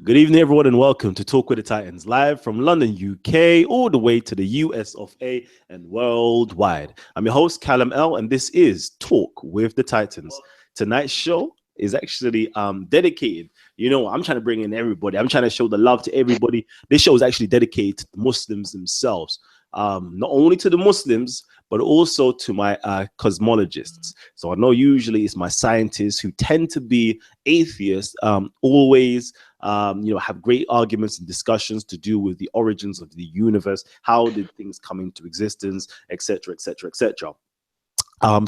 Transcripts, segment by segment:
Good evening, everyone, and welcome to Talk with the Titans, live from London, UK, all the way to the US of A and worldwide. I'm your host, Kalam L, and this is Talk with the Titans. Tonight's show is actually dedicated. I'm trying to bring in everybody. I'm trying to show the love to everybody. This show is actually dedicated to the Muslims themselves. Not only to the Muslims, but also to my cosmologists. So I know usually it's my scientists who tend to be atheists, always have great arguments and discussions to do with the origins of the universe. How did things come into existence, etc., etc., etc.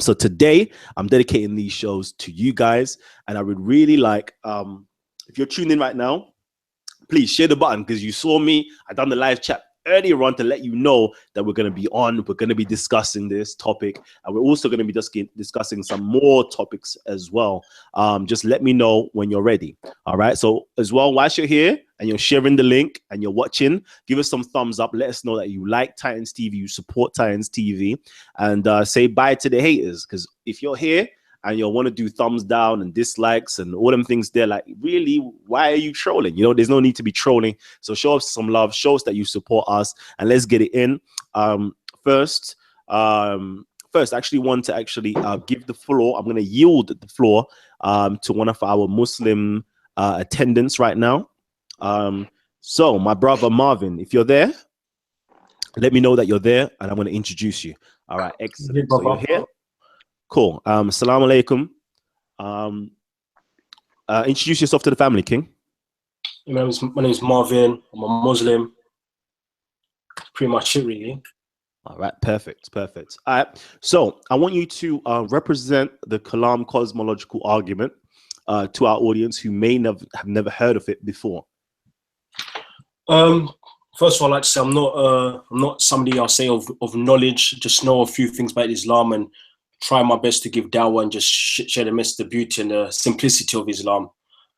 So today I'm dedicating these shows to you guys, and I would really like, if you're tuned in right now, please share the button, because you saw me. I done the live chat earlier on to let you know that we're going to be on. We're going to be discussing this topic, and we're also going to be discussing some more topics as well. Just let me know when you're ready. All right. So as well, whilst you're here and you're sharing the link and you're watching, give us some thumbs up. Let us know that you like Titans TV, you support Titans TV, and say bye to the haters. Because if you're here and you'll want to do thumbs down and dislikes and all them things there, like, really, why are you trolling? There's no need to be trolling. So show us some love, show us that you support us, and let's get it in. First, I actually want to give the floor. I'm going to yield the floor to one of our Muslim attendants right now. So my brother Marvin, if you're there, let me know that you're there, and I'm going to introduce you. All right, excellent. So you're here. Cool. Assalamu alaikum. Introduce yourself to the family, King. My name is Marvin. I'm a Muslim. Pretty much it, really. All right, perfect. All right, so I want you to represent the Kalam cosmological argument to our audience who may have never heard of it before. First of all, I'd like to say I'm not somebody I'll say of knowledge. Just know a few things about Islam and try my best to give dawah and just share the message, the beauty and the simplicity of Islam.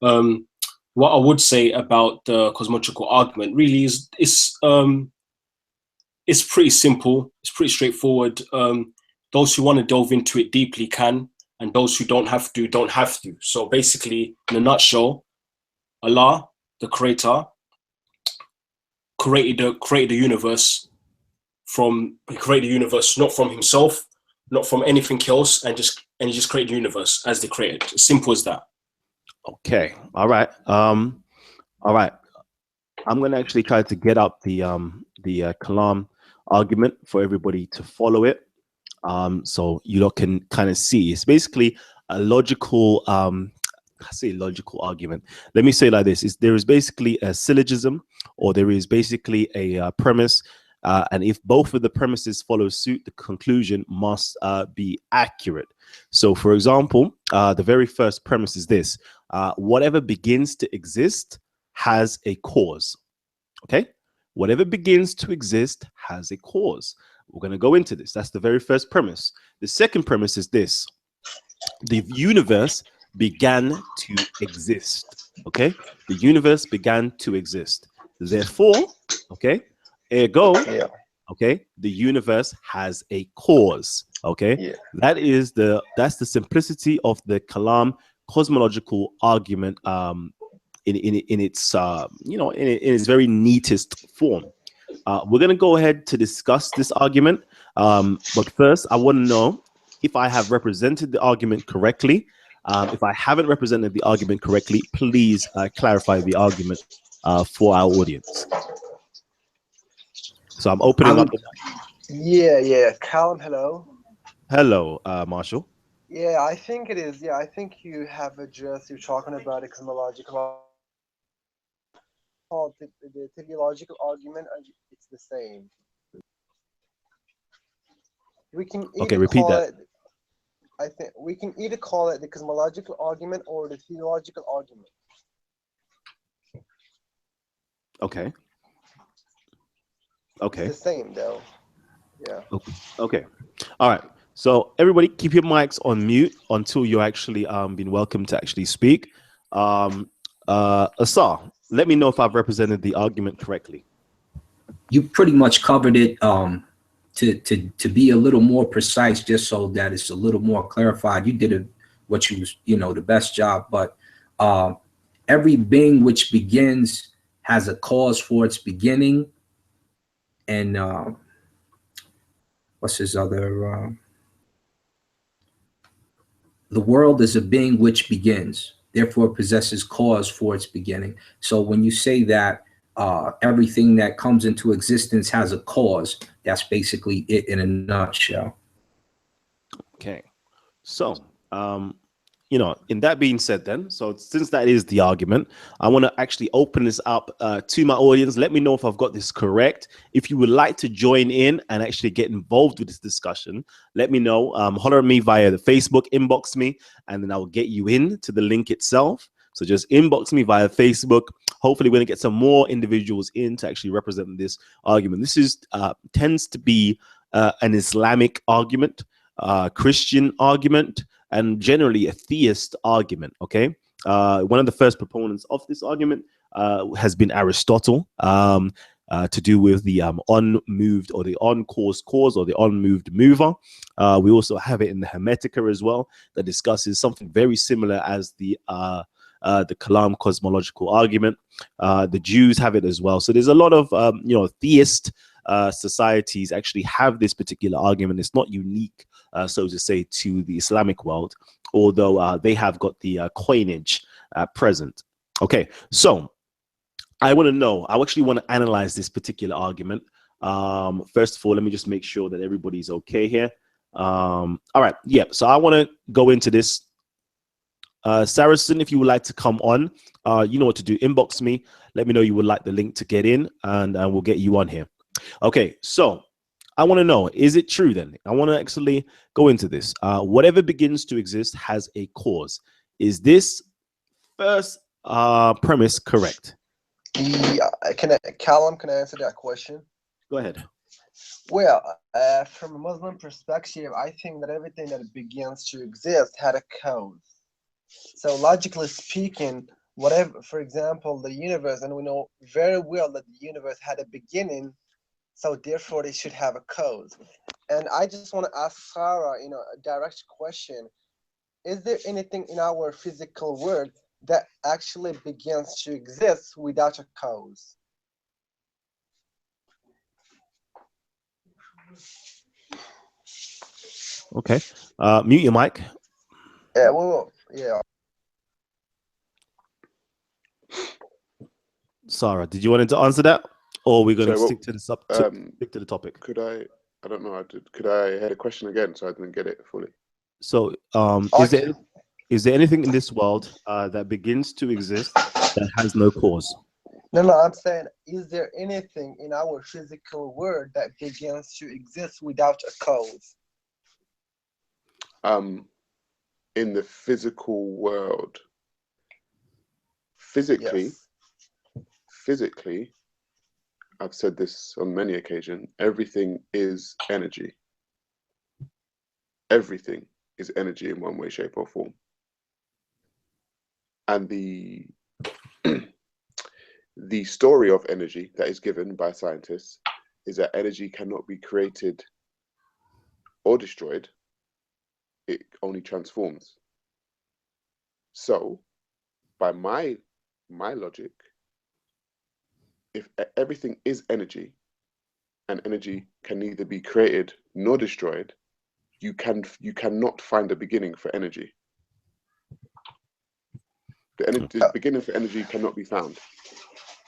What I would say about the cosmological argument really is it's pretty simple. It's pretty straightforward. Those who want to delve into it deeply can, and those who don't have to, don't have to. So basically, in a nutshell, Allah, the creator, created the universe he created the universe not from himself, not from anything else, and he just created the universe as the creator. As simple as that. Okay. All right. I'm going to actually try to get up the Kalam argument for everybody to follow it. So you lot can kind of see. It's basically a logical, logical argument. Let me say it like this: there is basically a syllogism, or there is basically a premise. And if both of the premises follow suit, the conclusion must be accurate. So, for example, the very first premise is this: whatever begins to exist has a cause. Okay? Whatever begins to exist has a cause. We're going to go into this. That's the very first premise. The second premise is this: the universe began to exist. Okay? The universe began to exist. Therefore, okay, ergo, yeah. Okay, the universe has a cause. Okay, yeah. That's the simplicity of the Kalam cosmological argument. In its in its very neatest form. We're gonna go ahead to discuss this argument. But first, I want to know if I have represented the argument correctly. If I haven't represented the argument correctly, please clarify the argument for our audience. So I'm opening up. Yeah. Callum, hello. Hello, Marshall. Yeah, I think it is. Yeah, I think you have addressed. You're talking about a cosmological, the teleological argument. It's the same. We can either repeat that. I think we can either call it the cosmological argument or the theological argument. Okay. It's the same though. Yeah. Okay. All right. So everybody, keep your mics on mute until you're actually been welcome to actually speak. Asar, let me know if I've represented the argument correctly. You pretty much covered it. To be a little more precise, just so that it's a little more clarified, you did the best job. But every being which begins has a cause for its beginning. And what's his other? The world is a being which begins, therefore possesses cause for its beginning. So when you say that everything that comes into existence has a cause, that's basically it in a nutshell. Okay. So, you know, in that being said then, so since that is the argument, I want to actually open this up to my audience. Let me know if I've got this correct. If you would like to join in and actually get involved with this discussion, let me know. Holler at me via the Facebook, inbox me, and then I will get you in to the link itself. So just inbox me via Facebook. Hopefully we're going to get some more individuals in to actually represent this argument. This is tends to be an Islamic argument, Christian argument, and generally a theist argument. Okay, one of the first proponents of this argument has been Aristotle, to do with the unmoved or the uncaused cause or the unmoved mover. We also have it in the Hermetica as well, that discusses something very similar as the Kalam cosmological argument. The Jews have it as well. So there's a lot of you know, theist societies actually have this particular argument. It's not unique, so to say, to the Islamic world, although they have got the coinage present. Okay, so I want to know, I actually want to analyze this particular argument. First of all, let me just make sure that everybody's okay here. All right, yeah, so I want to go into this. Saracen, if you would like to come on, you know what to do. Inbox me, let me know you would like the link to get in, and we'll get you on here. Okay, so I want to know, is it true then? I want to actually go into this. Whatever begins to exist has a cause. Is this first premise correct? Yeah, Callum, can I answer that question? Go ahead. Well, from a Muslim perspective, I think that everything that begins to exist had a cause. So logically speaking, whatever, for example, the universe, and we know very well that the universe had a beginning, so therefore it should have a cause. And I just want to ask Sarah, you know, a direct question. Is there anything in our physical world that actually begins to exist without a cause? Okay, mute your mic. Yeah, well, yeah. Sarah, did you want to answer that, or we're going to Sorry, stick to the stick to the topic? Could I don't know how to, could I hear the question again so I didn't get it fully? So, Okay. is there anything in this world that begins to exist that has no cause? No, I'm saying, is there anything in our physical world that begins to exist without a cause? In the physical world, physically, I've said this on many occasions, everything is energy. Everything is energy in one way, shape, or form. And the the story of energy that is given by scientists is that energy cannot be created or destroyed. It only transforms. So, by my logic, if everything is energy, and energy can neither be created nor destroyed, you cannot find a beginning for energy. The beginning for energy cannot be found.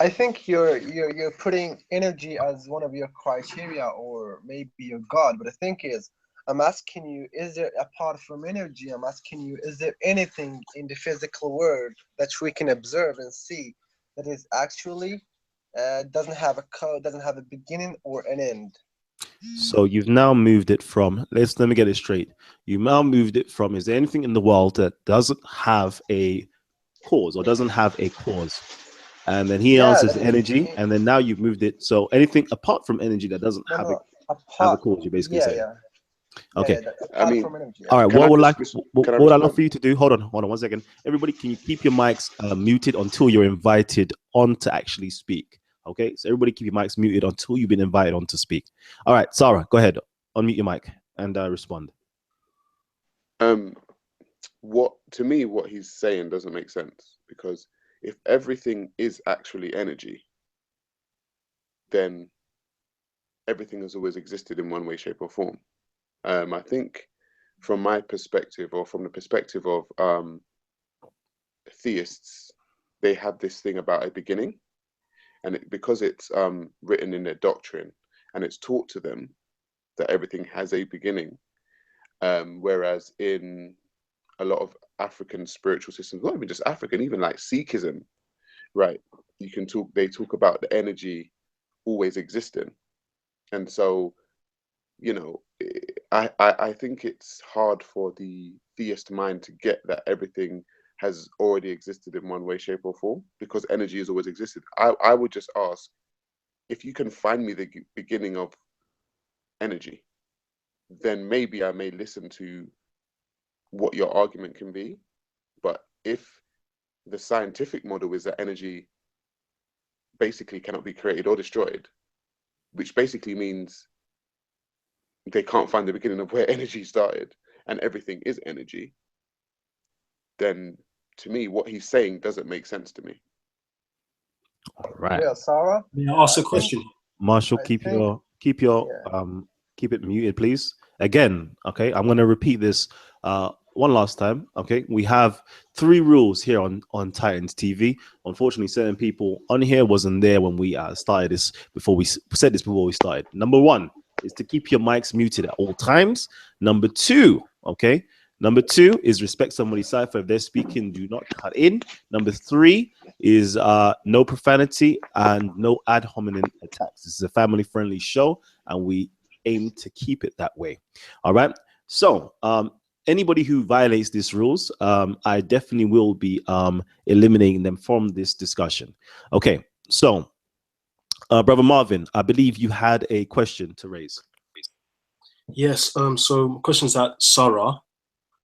I think you're putting energy as one of your criteria, or maybe your God. But the thing is, I'm asking you, is there, apart from energy, I'm asking you, is there anything in the physical world that we can observe and see that is actually doesn't have a code, doesn't have a beginning or an end? So you've now moved it from, let me get it straight. You now moved it from, is there anything in the world that doesn't have a cause or doesn't have a cause? And then he answers energy, and then now you've moved it. So anything apart from energy that doesn't have a cause, you're basically saying. Okay. I mean, from energy, all right. What would I love for you to do? Hold on 1 second. Everybody, can you keep your mics muted until you're invited on to actually speak? Okay. So everybody keep your mics muted until you've been invited on to speak. All right, Sarah, go ahead. Unmute your mic and respond. What he's saying doesn't make sense, because if everything is actually energy, then everything has always existed in one way, shape, or form. I think from my perspective, or from the perspective of theists, they have this thing about a beginning, and because it's written in their doctrine and it's taught to them that everything has a beginning, whereas in a lot of African spiritual systems, not even just African, even like Sikhism, right? They talk about the energy always existing. And so, you know, I think it's hard for the theist mind to get that everything has already existed in one way, shape, or form, because energy has always existed. I would just ask, if you can find me the beginning of energy, then maybe I may listen to what your argument can be. But if the scientific model is that energy basically cannot be created or destroyed, which basically means they can't find the beginning of where energy started and everything is energy, then to me, what he's saying doesn't make sense to me. All right. Yeah, Sarah. May I ask I a question? Marshall, I keep think- it muted, please. Again, okay, I'm gonna repeat this one last time. Okay, we have 3 rules here on Titans TV. Unfortunately, certain people on here wasn't there when we started this, before we said this before we started. Number 1 is to keep your mics muted at all times. Number 2, okay, number 2 is respect somebody's cipher. If they're speaking, do not cut in. Number 3 is no profanity and no ad hominem attacks. This is a family-friendly show, and we aim to keep it that way. All right. So anybody who violates these rules, I definitely will be eliminating them from this discussion. Okay. So, Brother Marvin, I believe you had a question to raise. Yes. So questions at Sarah.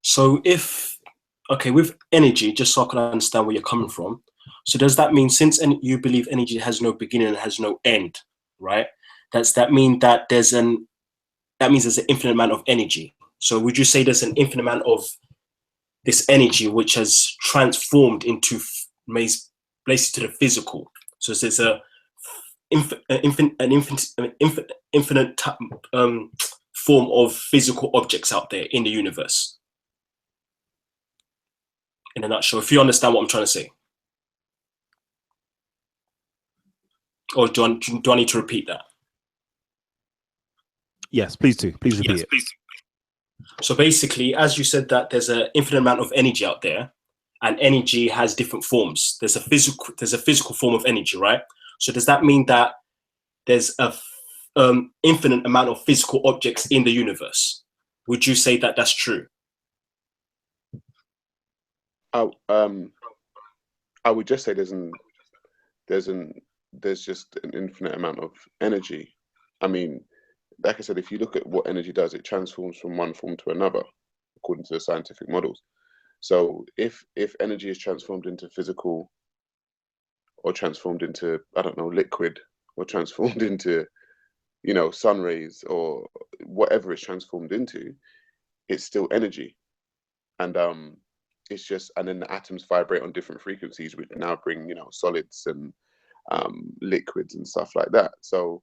So with energy, just so I can understand where you're coming from. So does that mean, since you believe energy has no beginning and has no end, right? Does that mean that there's an infinite amount of energy? So would you say there's an infinite amount of this energy which has transformed into places to the physical? So there's infinite form of physical objects out there in the universe. In a nutshell, if you understand what I'm trying to say. Or do I need to repeat that? Yes, please do. Please repeat it. Please. So basically, as you said, that there's an infinite amount of energy out there, and energy has different forms. There's a physical form of energy, right? So does that mean that there's a infinite amount of physical objects in the universe? Would you say that that's true? I would just say there's just an infinite amount of energy. I mean, like I said, if you look at what energy does, it transforms from one form to another, according to the scientific models. So if energy is transformed into physical, or transformed into, I don't know, liquid, or transformed into, sun rays, or whatever it's transformed into, it's still energy. And it's just, and then the atoms vibrate on different frequencies, which now bring, solids and liquids and stuff like that. So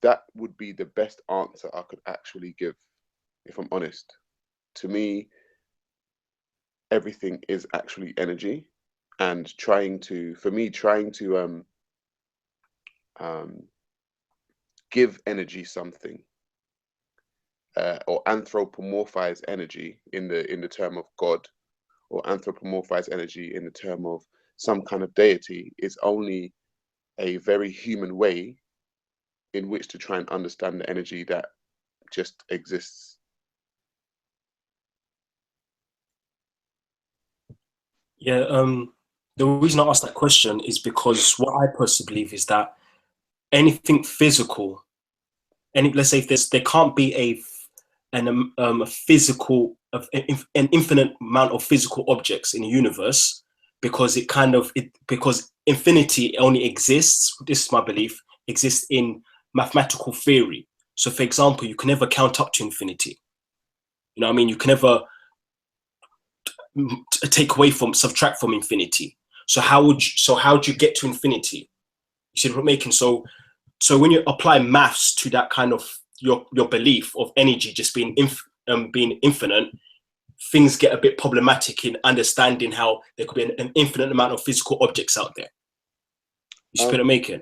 that would be the best answer I could actually give, if I'm honest. To me, everything is actually energy, and trying to give energy something, or anthropomorphize energy in the term of God, or anthropomorphize energy in the term of some kind of deity, is only a very human way in which to try and understand the energy that just exists. Yeah, the reason I asked that question is because what I personally believe is that anything physical, let's say if there can't be an infinite amount of physical objects in the universe, because because infinity only exists, this is my belief, exists in mathematical theory. So for example, you can never count up to infinity. You can never subtract from infinity. So how do you get to infinity? You see what I'm making? So when you apply maths to that kind of your belief of energy just being infinite, things get a bit problematic in understanding how there could be an infinite amount of physical objects out there. You see what I'm making?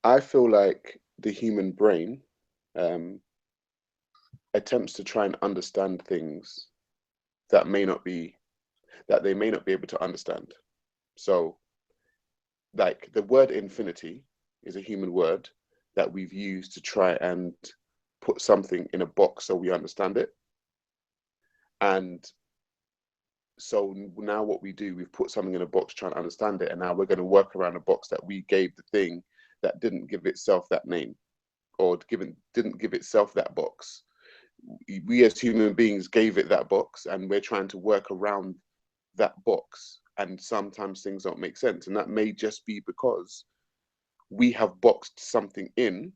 I feel like the human brain attempts to try and understand things that they may not be able to understand. So, like, the word infinity is a human word that we've used to try and put something in a box so we understand it. And so now what we do, we've put something in a box trying to understand it, and now we're going to work around a box that we gave the thing that didn't give itself that name, or didn't give itself that box. We as human beings gave it that box, and we're trying to work around that box, and sometimes things don't make sense, and that may just be because we have boxed something in,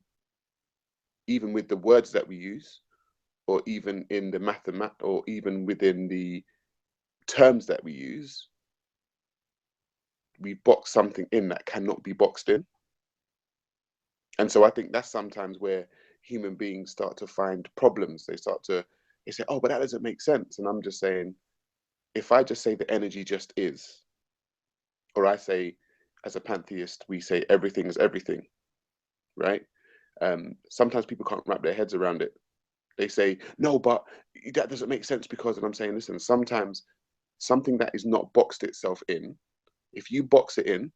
even with the words that we use, or even in the or even within the terms that we use. We box something in that cannot be boxed in. And so I think that's sometimes where human beings start to find problems. They say, oh, but that doesn't make sense. And I'm just saying, if I just say the energy just is, or I say, as a pantheist, we say everything is everything, right? Sometimes people can't wrap their heads around it. They say, no, but that doesn't make sense because, and I'm saying, listen, sometimes something that is not boxed itself in, if you box it in,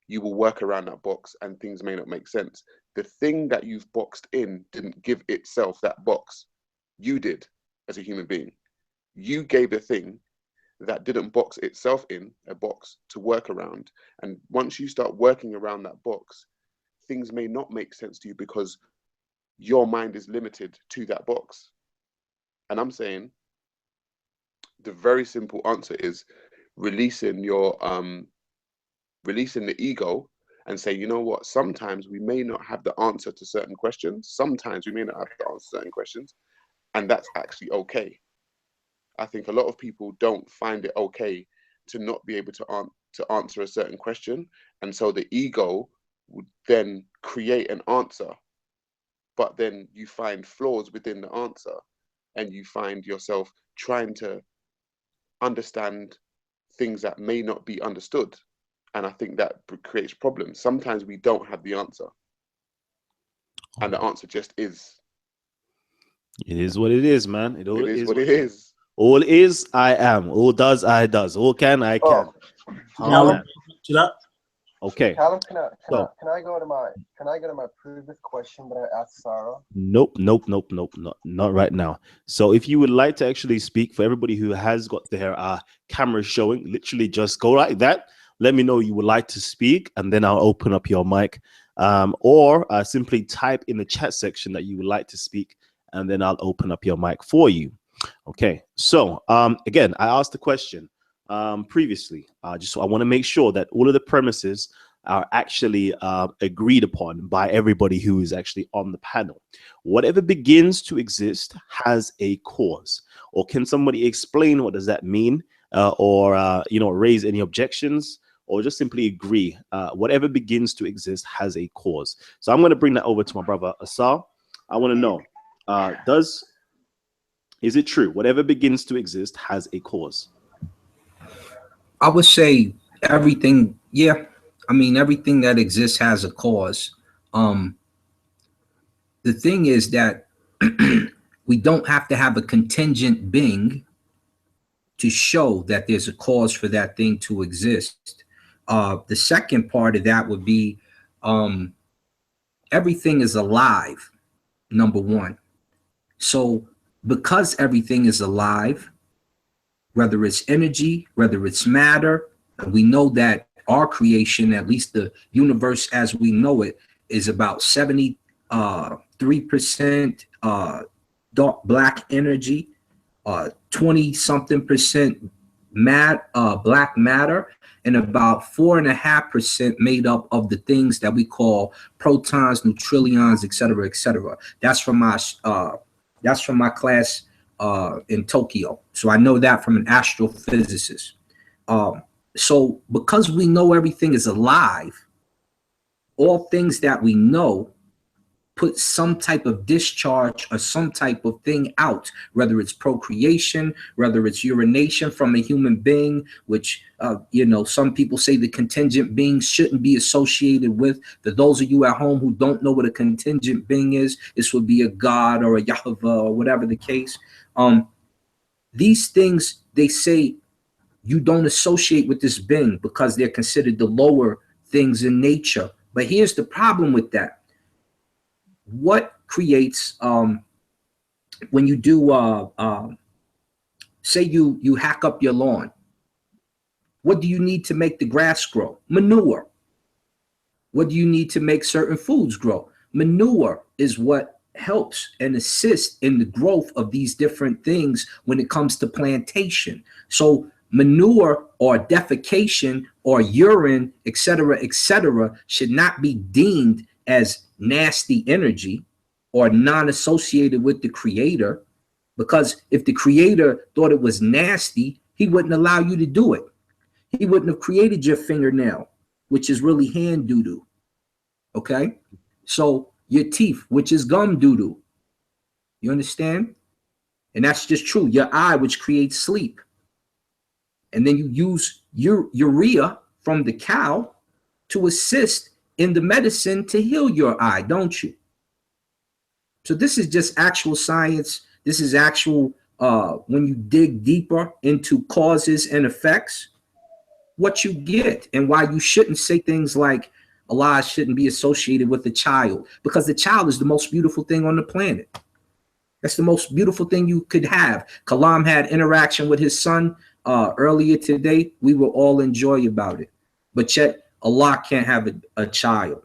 you will work around that box and things may not make sense. The thing that you've boxed in didn't give itself that box. You did as a human being. You gave the thing that didn't box itself in a box to work around. And once you start working around that box, things may not make sense to you because your mind is limited to that box. And I'm saying the very simple answer is releasing the ego and say, you know what, sometimes we may not have the answer to certain questions. Sometimes we may not have to answer certain questions. And that's actually okay. I think a lot of people don't find it okay to not be able to answer a certain question. And so the ego would then create an answer, but then you find flaws within the answer and you find yourself trying to understand things that may not be understood. And I think that creates problems. Sometimes we don't have the answer. And the answer just is. It is what it is, man. It is what it is. All is, I am. All does, I does. All can, I can. Callum, to that? Okay. Callum, can I go to my previous question that I asked Sarah? Nope, not right now. So if you would like to actually speak, for everybody who has got their camera showing, literally just go like that. Let me know you would like to speak, and then I'll open up your mic. Or simply type in the chat section that you would like to speak, and then I'll open up your mic for you. Okay, so again, I asked the question previously. Just so I want to make sure that all of the premises are actually agreed upon by everybody who is actually on the panel. Whatever begins to exist has a cause. Or can somebody explain what does that mean? Or raise any objections, or just simply agree. Whatever begins to exist has a cause. So I'm going to bring that over to my brother Asar. I want to know, is it true? Whatever begins to exist has a cause. I would say everything. Yeah. I mean, everything that exists has a cause. The thing is that we don't have to have a contingent being to show that there's a cause for that thing to exist. The second part of that would be everything is alive, number one. So because everything is alive, whether it's energy, whether it's matter, and we know that our creation, at least the universe as we know it, is about 73% dark black energy, 20-something% black matter, and about 4.5% made up of the things that we call protons, neutrons, et cetera, et cetera. That's from my class in Tokyo. So I know that from an astrophysicist. So because we know everything is alive, all things that we know put some type of discharge or some type of thing out, whether it's procreation, whether it's urination from a human being, which, some people say the contingent beings shouldn't be associated with. For those of you at home who don't know what a contingent being is, this would be a god or a Yahweh or whatever the case. These things, they say you don't associate with this being because they're considered the lower things in nature. But here's the problem with that. What creates when you do say you hack up your lawn? What do you need to make the grass grow? Manure. What do you need to make certain foods grow? Manure is what helps and assists in the growth of these different things when it comes to plantation. So manure or defecation or urine, etc., should not be deemed as nasty energy or non-associated with the creator, because if the creator thought it was nasty, he wouldn't allow you to do it. He wouldn't have created your fingernail, which is really hand doo-doo. Okay? So your teeth, which is gum doo-doo. You understand? And that's just true. Your eye, which creates sleep. And then you use your urea from the cow to assist in the medicine to heal your eye, don't you? So this is just actual science. This is actual, when you dig deeper into causes and effects, what you get, and why you shouldn't say things like Allah shouldn't be associated with the child, because the child is the most beautiful thing on the planet. That's the most beautiful thing you could have. Kalam had interaction with his son earlier today. We will all enjoy about it. But yet Allah can't have a child.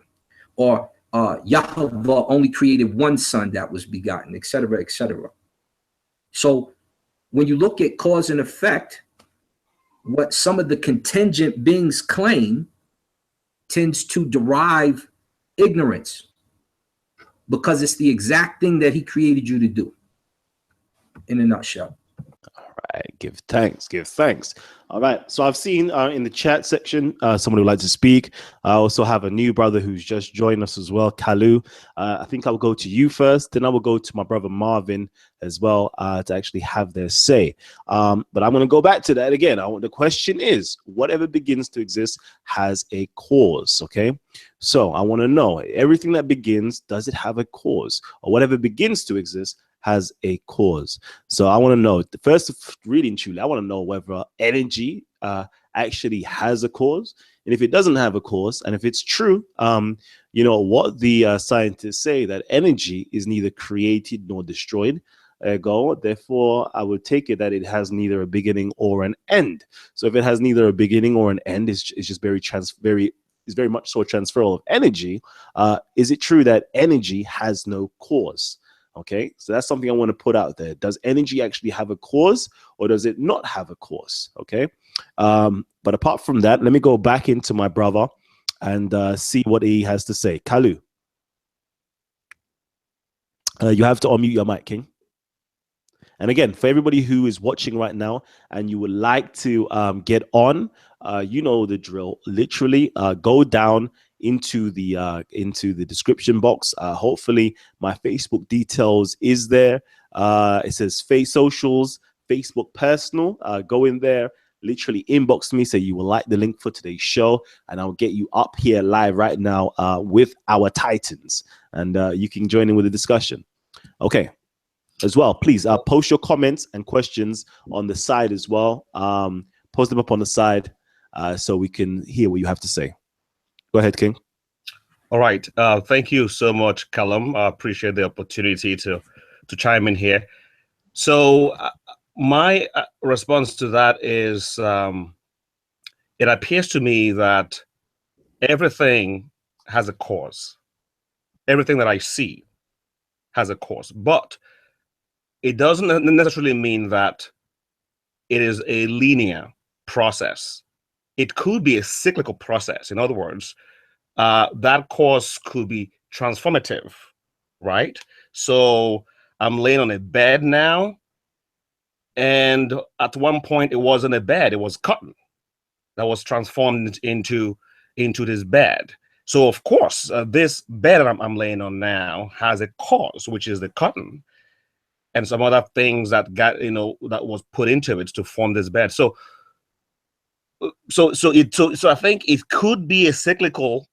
Or Yahweh only created one son that was begotten, etc., etc. So when you look at cause and effect, what some of the contingent beings claim tends to derive ignorance, because it's the exact thing that he created you to do, in a nutshell. All right, give thanks. All right, so I've seen in the chat section someone who would like to speak. I also have a new brother who's just joined us as well, Kalu. I think I will go to you first, then I will go to my brother Marvin as well to actually have their say. But I'm going to go back to that again. The question is, whatever begins to exist has a cause, okay? So I want to know, everything that begins, does it have a cause? Or whatever begins to exist has a cause. So I want to know, first, really and truly, I want to know whether energy actually has a cause. And if it doesn't have a cause, and if it's true, what the scientists say, that energy is neither created nor destroyed. Therefore, I would take it that it has neither a beginning or an end. So if it has neither a beginning or an end, it's just very much so a transferal of energy. Is it true that energy has no cause? Okay, so that's something I want to put out there. Does energy actually have a cause, or does it not have a cause? Okay, but apart from that, let me go back into my brother and see what he has to say. Kalu, you have to unmute your mic, King. And again, for everybody who is watching right now and you would like to get on, you know the drill. Literally, go down into the description box. Hopefully, my Facebook details is there. It says Socials, Facebook Personal. Go in there. Literally inbox me, say you will like the link for today's show, and I'll get you up here live right now with our Titans, and you can join in with the discussion. Okay. As well, please post your comments and questions on the side as well. Post them up on the side so we can hear what you have to say. Go ahead, King. All right. Thank you so much, Kalam. I appreciate the opportunity to chime in here. So my response to that is it appears to me that everything has a cause. Everything that I see has a cause, but it doesn't necessarily mean that it is a linear process. It could be a cyclical process. In other words, that cause could be transformative, right? So I'm laying on a bed now, and at one point it wasn't a bed, it was cotton. that was transformed into this bed. So of course, this bed that I'm laying on now has a cause, which is the cotton, and some other things that got, that was put into it to form this bed. So I think it could be a cyclical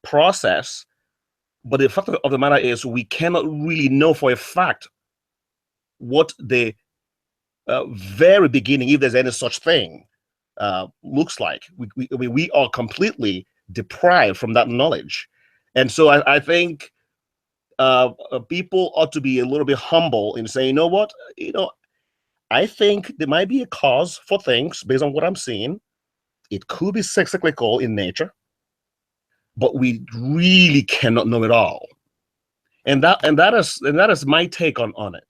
process, but the fact of the matter is we cannot really know for a fact what the very beginning, if there's any such thing, looks like. We are completely deprived from that knowledge, and so I think people ought to be a little bit humble in saying, you know what, I think there might be a cause for things based on what I'm seeing. It could be cyclical in nature, but we really cannot know it all. And that is my take on it.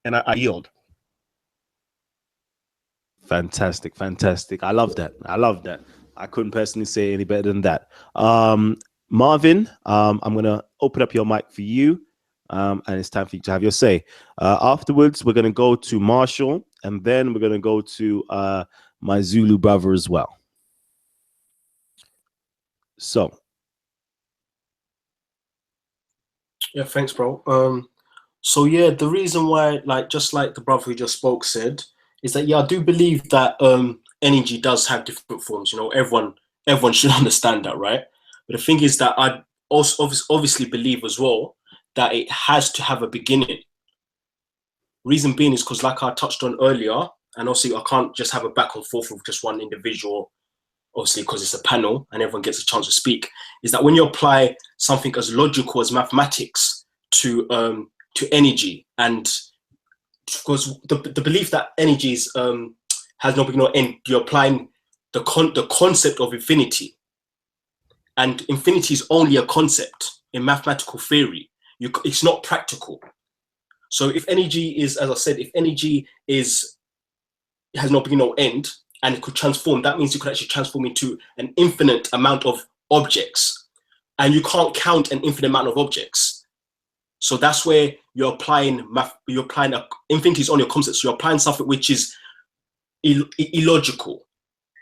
And I yield. Fantastic. I love that. I couldn't personally say any better than that. Marvin, I'm gonna open up your mic for you, and it's time for you to have your say. Afterwards, we're gonna go to Marshall, and then we're gonna go to my Zulu brother as well. So, yeah, thanks, bro. So yeah, the reason why, just like the brother who just spoke said, is that I do believe that energy does have different forms. Everyone should understand that, right? But the thing is that I also obviously believe as well that it has to have a beginning. Reason being is because, like I touched on earlier, and obviously I can't just have a back and forth with just one individual, obviously because it's a panel and everyone gets a chance to speak, is that when you apply something as logical as mathematics to energy, and because the belief that energy is has no beginning or end, you're applying the concept of infinity, and infinity is only a concept in mathematical theory. It's not practical. So if energy is, as I said, if energy has no beginning or end, and it could transform, that means you could actually transform into an infinite amount of objects, and you can't count an infinite amount of objects. So that's where you're applying infinity is only a concept. So you're applying something which is illogical.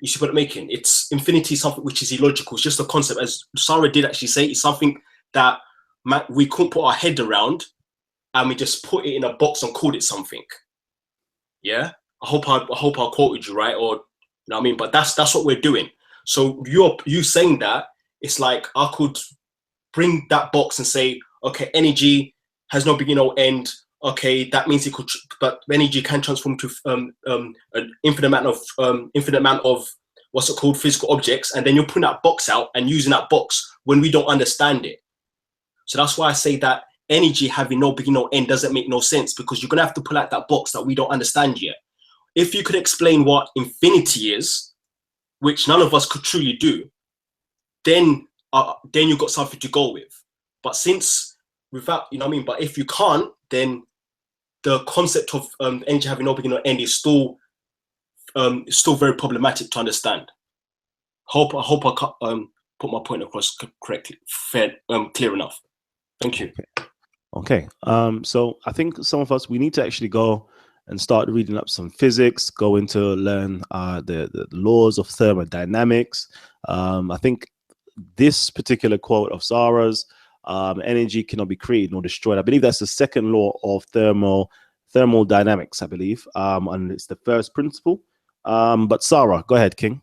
You see what I'm making? It's infinity, something which is illogical. It's just a concept, as Sarah did actually say. It's something that we couldn't put our head around, and we just put it in a box and called it something. Yeah, I hope I quoted you right, or what I mean. But that's what we're doing. So you saying that, it's like I could bring that box and say, okay, energy has no beginning or end. Okay, that means but energy can transform to an infinite amount of what's it called, physical objects, and then you're putting that box out and using that box when we don't understand it. So that's why I say that energy having no beginning or end doesn't make no sense, because you're gonna have to pull out that box that we don't understand yet. If you could explain what infinity is, which none of us could truly do, then you've got something to go with. But since without, but if you can't, then the concept of energy having no beginning or end is still very problematic to understand. I hope I put my point across correctly, clear enough. Thank you. okay. So I think some of us, we need to actually go and start reading up some physics, go into learn the laws of thermodynamics. I think this particular quote of Zara's, energy cannot be created nor destroyed. I believe that's the second law of thermodynamics, I believe. And it's the first principle. But Sarah, go ahead, King.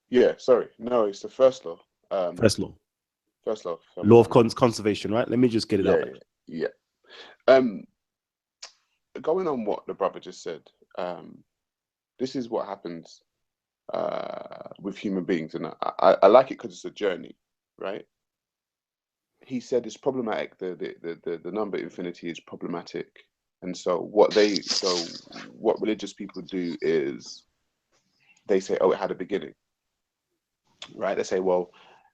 Yeah, sorry. No, it's the first law. First law. First law. Law of conservation, right? Let me just get it out. Yeah. Going on what the brother just said, this is what happens with human beings, and I like it because it's a journey, right? He said it's problematic. The number infinity is problematic, and so what religious people do is they say, oh, it had a beginning, right? They say, well,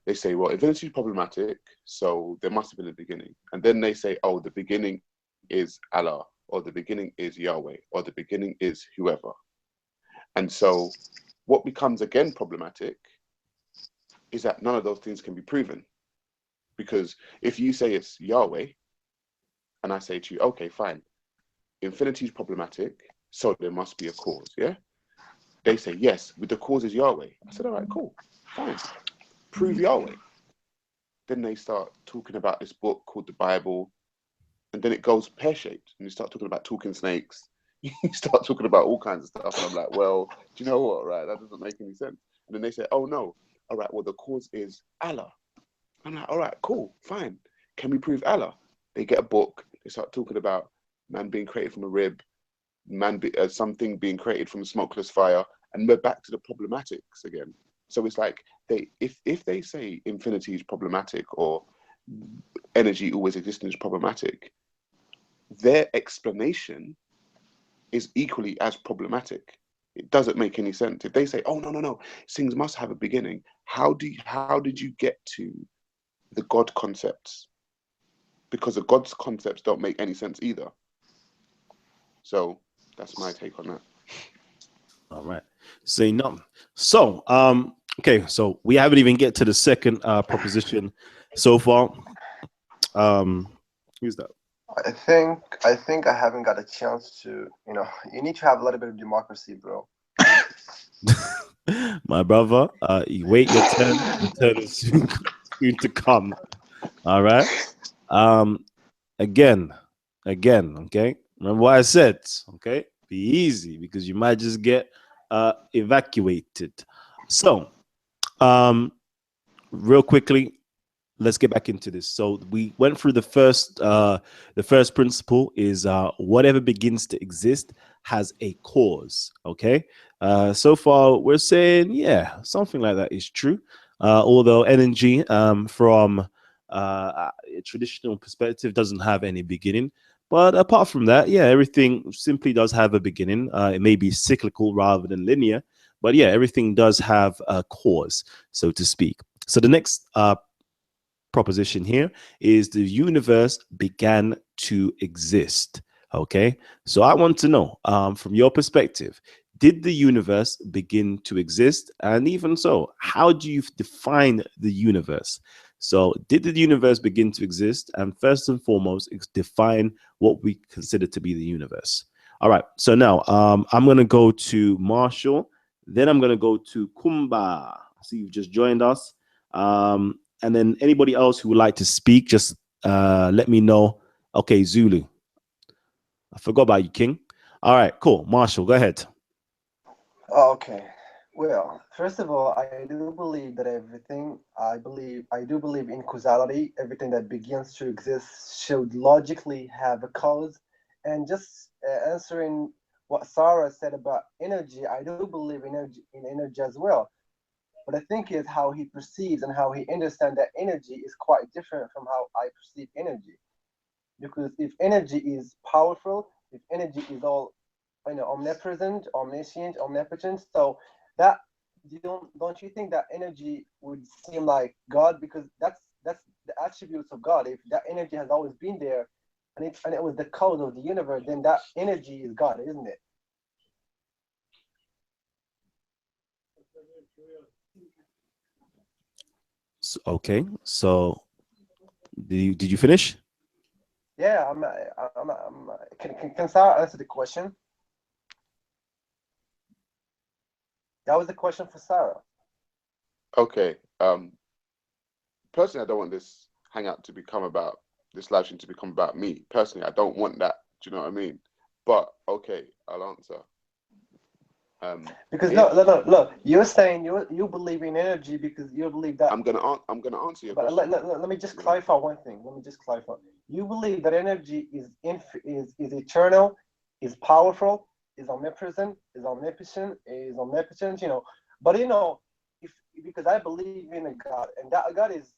infinity is problematic, so there must have been a beginning, and then they say, oh, the beginning is Allah, or the beginning is Yahweh, or the beginning is whoever. And so what becomes again problematic is that none of those things can be proven. Because if you say it's Yahweh, and I say to you, okay, fine, infinity is problematic, so there must be a cause, yeah? They say, yes, with the cause is Yahweh. I said, all right, cool, fine. Prove Yahweh. Then they start talking about this book called the Bible, and then it goes pear-shaped, and you start talking about talking snakes. You start talking about all kinds of stuff, and I'm like, well, do you know what, right? That doesn't make any sense. And then they say, oh, no, all right, well, the cause is Allah. I'm like, all right, cool, fine. Can we prove Allah? They get a book, they start talking about man being created from a rib, something being created from a smokeless fire, and we're back to the problematics again. So it's like, if they say infinity is problematic or energy always existing is problematic, their explanation is equally as problematic. It doesn't make any sense. If they say, oh, no, things must have a beginning, how did you get to the God concepts? Because the God's concepts don't make any sense either. So that's my take on that. All right. Say no. So, okay. So we haven't even get to the second proposition so far. Who's that? I think I haven't got a chance to, you need to have a little bit of democracy, bro. My brother, you wait your turn. Your turn is soon to come. All right. Again. Okay. Remember what I said. Okay. Be easy because you might just get evacuated. So, real quickly, let's get back into this. So we went through the first principle is whatever begins to exist has a cause. Okay. So far we're saying, yeah, something like that is true. Although energy from a traditional perspective doesn't have any beginning. But apart from that, yeah, everything simply does have a beginning. It may be cyclical rather than linear, but yeah, everything does have a cause, so to speak. So the next proposition here is the universe began to exist. Okay, so I want to know from your perspective, did the universe begin to exist? And even so, how do you define the universe? So did the universe begin to exist? And first and foremost, define what we consider to be the universe. All right, so now I'm going to go to Marshall, then I'm going to go to Kumba. So you've just joined us. And then anybody else who would like to speak, just let me know. Okay, Zulu. I forgot about you, King. All right, cool. Marshall, go ahead. Okay. Well, first of all, I do believe that I do believe in causality. Everything that begins to exist should logically have a cause. And just answering what Sarah said about energy, I do believe in energy as well. But I think is how he perceives and how he understands that energy is quite different from how I perceive energy. Because if energy is powerful, if energy is all omnipresent, omniscient, omnipotent, so that don't you think that energy would seem like God? Because that's the attributes of God. If that energy has always been there, and it was the cause of the universe, then that energy is God, isn't it? So, okay, so did you finish? Yeah, can Sarah answer the question? That was the question for Sarah. Okay. Personally, I don't want this hangout to become about this live stream to become about me. Personally, I don't want that. Do you know what I mean? But okay, I'll answer. Because look, you're saying you believe in energy because you believe that. I'm gonna answer your But question. let me just clarify one thing. Let me just clarify. You believe that energy is eternal, is powerful, is omnipresent, is omnipotent. But if because I believe in a God, and that God is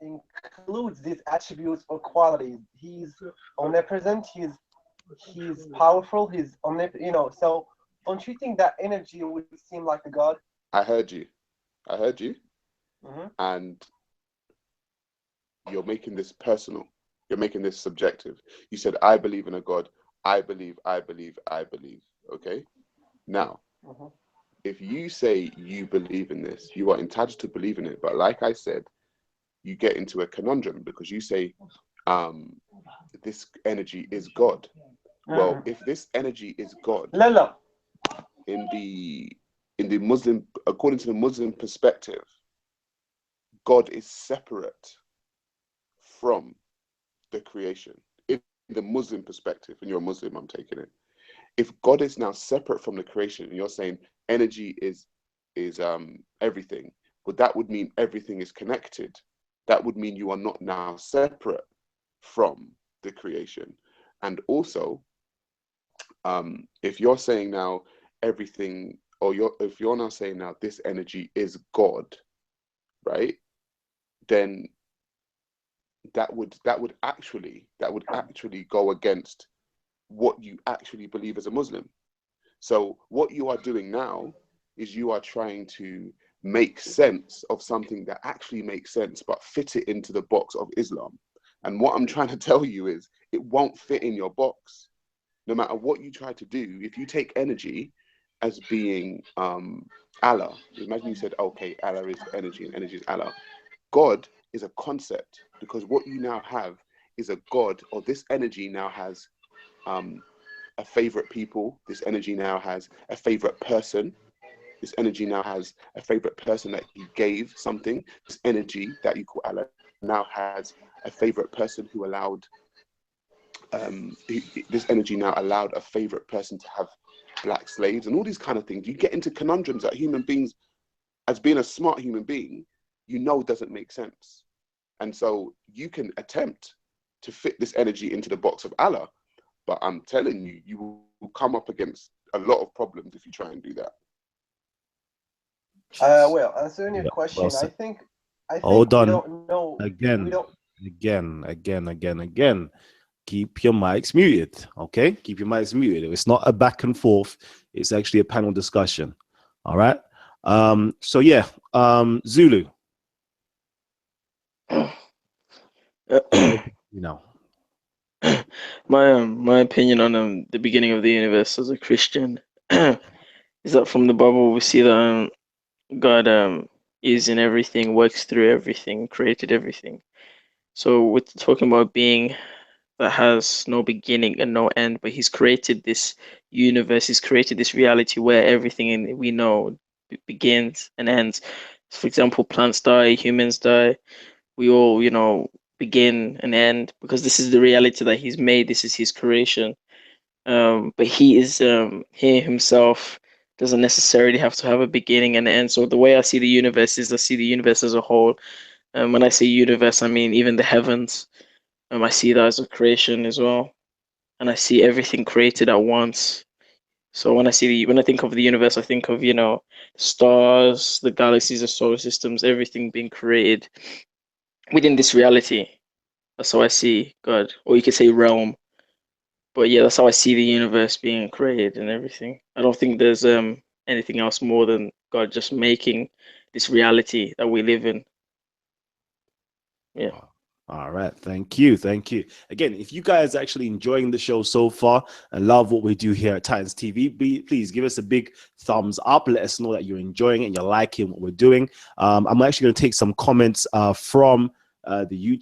includes these attributes or qualities. He's omnipresent. He's powerful. He's So don't you think that energy would seem like a God? I heard you. Mm-hmm. And you're making this personal. You're making this subjective. You said, I believe in a God. I believe. Okay? Now, Mm-hmm. if you say you believe in this, you are entitled to believe in it. But like I said, you get into a conundrum because you say this energy is God. Well, if this energy is God, Lala. in the Muslim, according to the Muslim perspective, God is separate from the creation. In the Muslim perspective, and you're a Muslim, I'm taking it. If God is now separate from the creation, and you're saying energy is everything, but that would mean everything is connected. That would mean you are not now separate from the creation. And also, if you're saying now everything, or if you're now saying now this energy is God, right? Then that would actually go against what you actually believe as a Muslim. So what you are doing now is you are trying to make sense of something that actually makes sense, but fit it into the box of Islam. And what I'm trying to tell you is it won't fit in your box. No matter what you try to do, if you take energy as being Allah, imagine you said, okay, Allah is energy and energy is Allah. God is a concept, because what you now have is a God, or this energy now has a favorite people. This energy now has a favorite person. This energy now has a favorite person that he gave something. This energy that you call Allah now has a favorite person who allowed, this energy now allowed a favorite person to have black slaves and all these kind of things. You get into conundrums that human beings, as being a smart human being, you know doesn't make sense. And so you can attempt to fit this energy into the box of Allah, but I'm telling you, you will come up against a lot of problems if you try and do that. Well, answering your Yeah, well question, I said. think Hold we on. don't know. We Again, don't. again. Keep your mics muted, okay? Keep your mics muted. It's not a back and forth. It's actually a panel discussion. All right. So yeah, Zulu. You know. My opinion on the beginning of the universe as a Christian is that from the Bible we see that God is in everything, works through everything, created everything. So we're talking about being that has no beginning and no end, but he's created this universe, he's created this reality where everything we know begins and ends. For example, plants die, humans die, we all, begin and end because this is the reality that he's made, this is his creation. But he himself doesn't necessarily have to have a beginning and end. So the way I see the universe is I see the universe as a whole. When I say universe, I mean even the heavens. I see that as a creation as well, and I see everything created at once. So when I think of the universe, I think of stars, the galaxies, the solar systems, everything being created within this reality. That's how I see God, or you could say realm. But yeah, that's how I see the universe being created and everything. I don't think there's anything else more than God just making this reality that we live in. Yeah. All right. Thank you. Again, if you guys are actually enjoying the show so far and love what we do here at Titans TV, please give us a big thumbs up. Let us know that you're enjoying it and you're liking what we're doing. I'm actually going to take some comments from the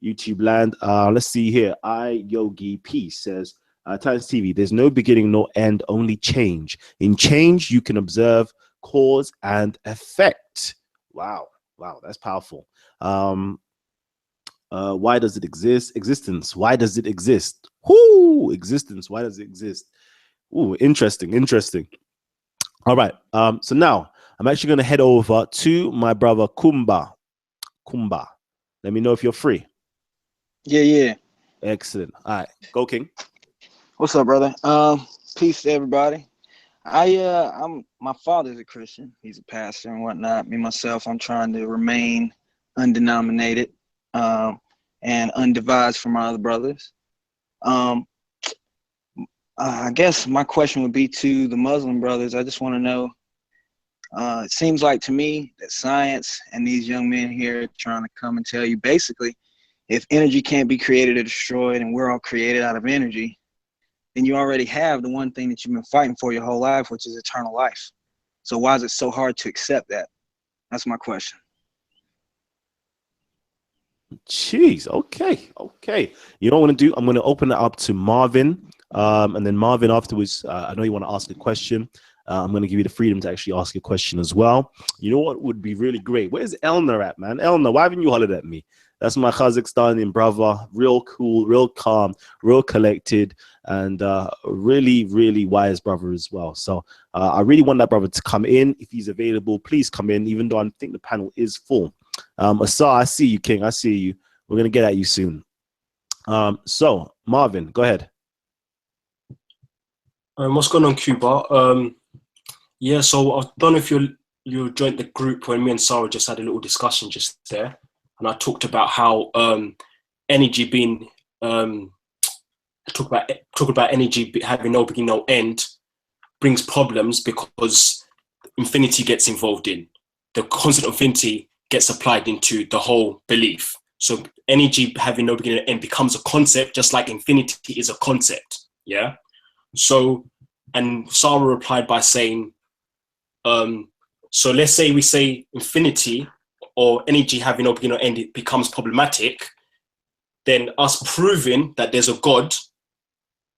YouTube land. Let's see here. Yogi P says, Titans TV, there's no beginning nor end, only change. In change, you can observe cause and effect. Wow, that's powerful. Why does it exist? Existence. Why does it exist? Whoo! Existence. Why does it exist? Ooh, interesting. All right. So now I'm actually going to head over to my brother Kumba. Let me know if you're free. Yeah. Excellent. All right. Go, King. What's up, brother? Peace to everybody. My father's a Christian. He's a pastor and whatnot. Me myself, I'm trying to remain undenominated, and undivided from my other brothers. I guess my question would be to the Muslim brothers. I just want to know. It seems like to me that science and these young men here are trying to come and tell you basically, if energy can't be created or destroyed, and we're all created out of energy, then you already have the one thing that you've been fighting for your whole life, which is eternal life. So why is it so hard to accept that? That's my question. Jeez. Okay. You know what I'm going to do? I'm going to open it up to Marvin. And then Marvin afterwards, I know you want to ask a question. I'm going to give you the freedom to actually ask a question as well. You know what would be really great? Where's Elna at, man? Elna, why haven't you hollered at me? That's my Kazakhstani brother. Real cool, real calm, real collected, and really, really wise brother as well. So I really want that brother to come in. If he's available, please come in, even though I think the panel is full. Asar, I see you, King. I see you. We're going to get at you soon. So, Marvin, go ahead. What's going on, Cuba? Yeah, so I don't know if you joined the group when me and Sarah just had a little discussion just there, and I talked about how energy being talk about energy having no beginning, no end brings problems because infinity gets involved in the concept of infinity gets applied into the whole belief. So energy having no beginning, no end becomes a concept, just like infinity is a concept. Yeah. So, and Sarah replied by saying, so let's say we say infinity or energy having no beginning or end, it becomes problematic, then us proving that there's a God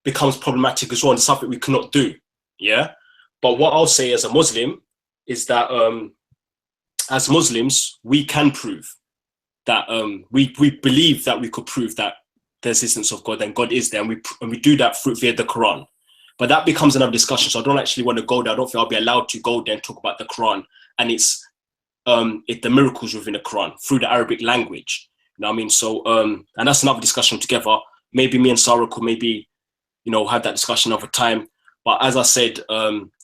becomes problematic as well, and something we cannot do. Yeah. But what I'll say as a Muslim is that as Muslims, we can prove that we believe that we could prove that the existence of God and God is there, and we do that via the Quran. But that becomes another discussion. So I don't actually want to go there. I don't think I'll be allowed to go there and talk about the Quran and its the miracles within the Quran through the Arabic language. You know what I mean? So and that's another discussion together. Maybe me and Sarah could maybe, you know, have that discussion over time. But as I said,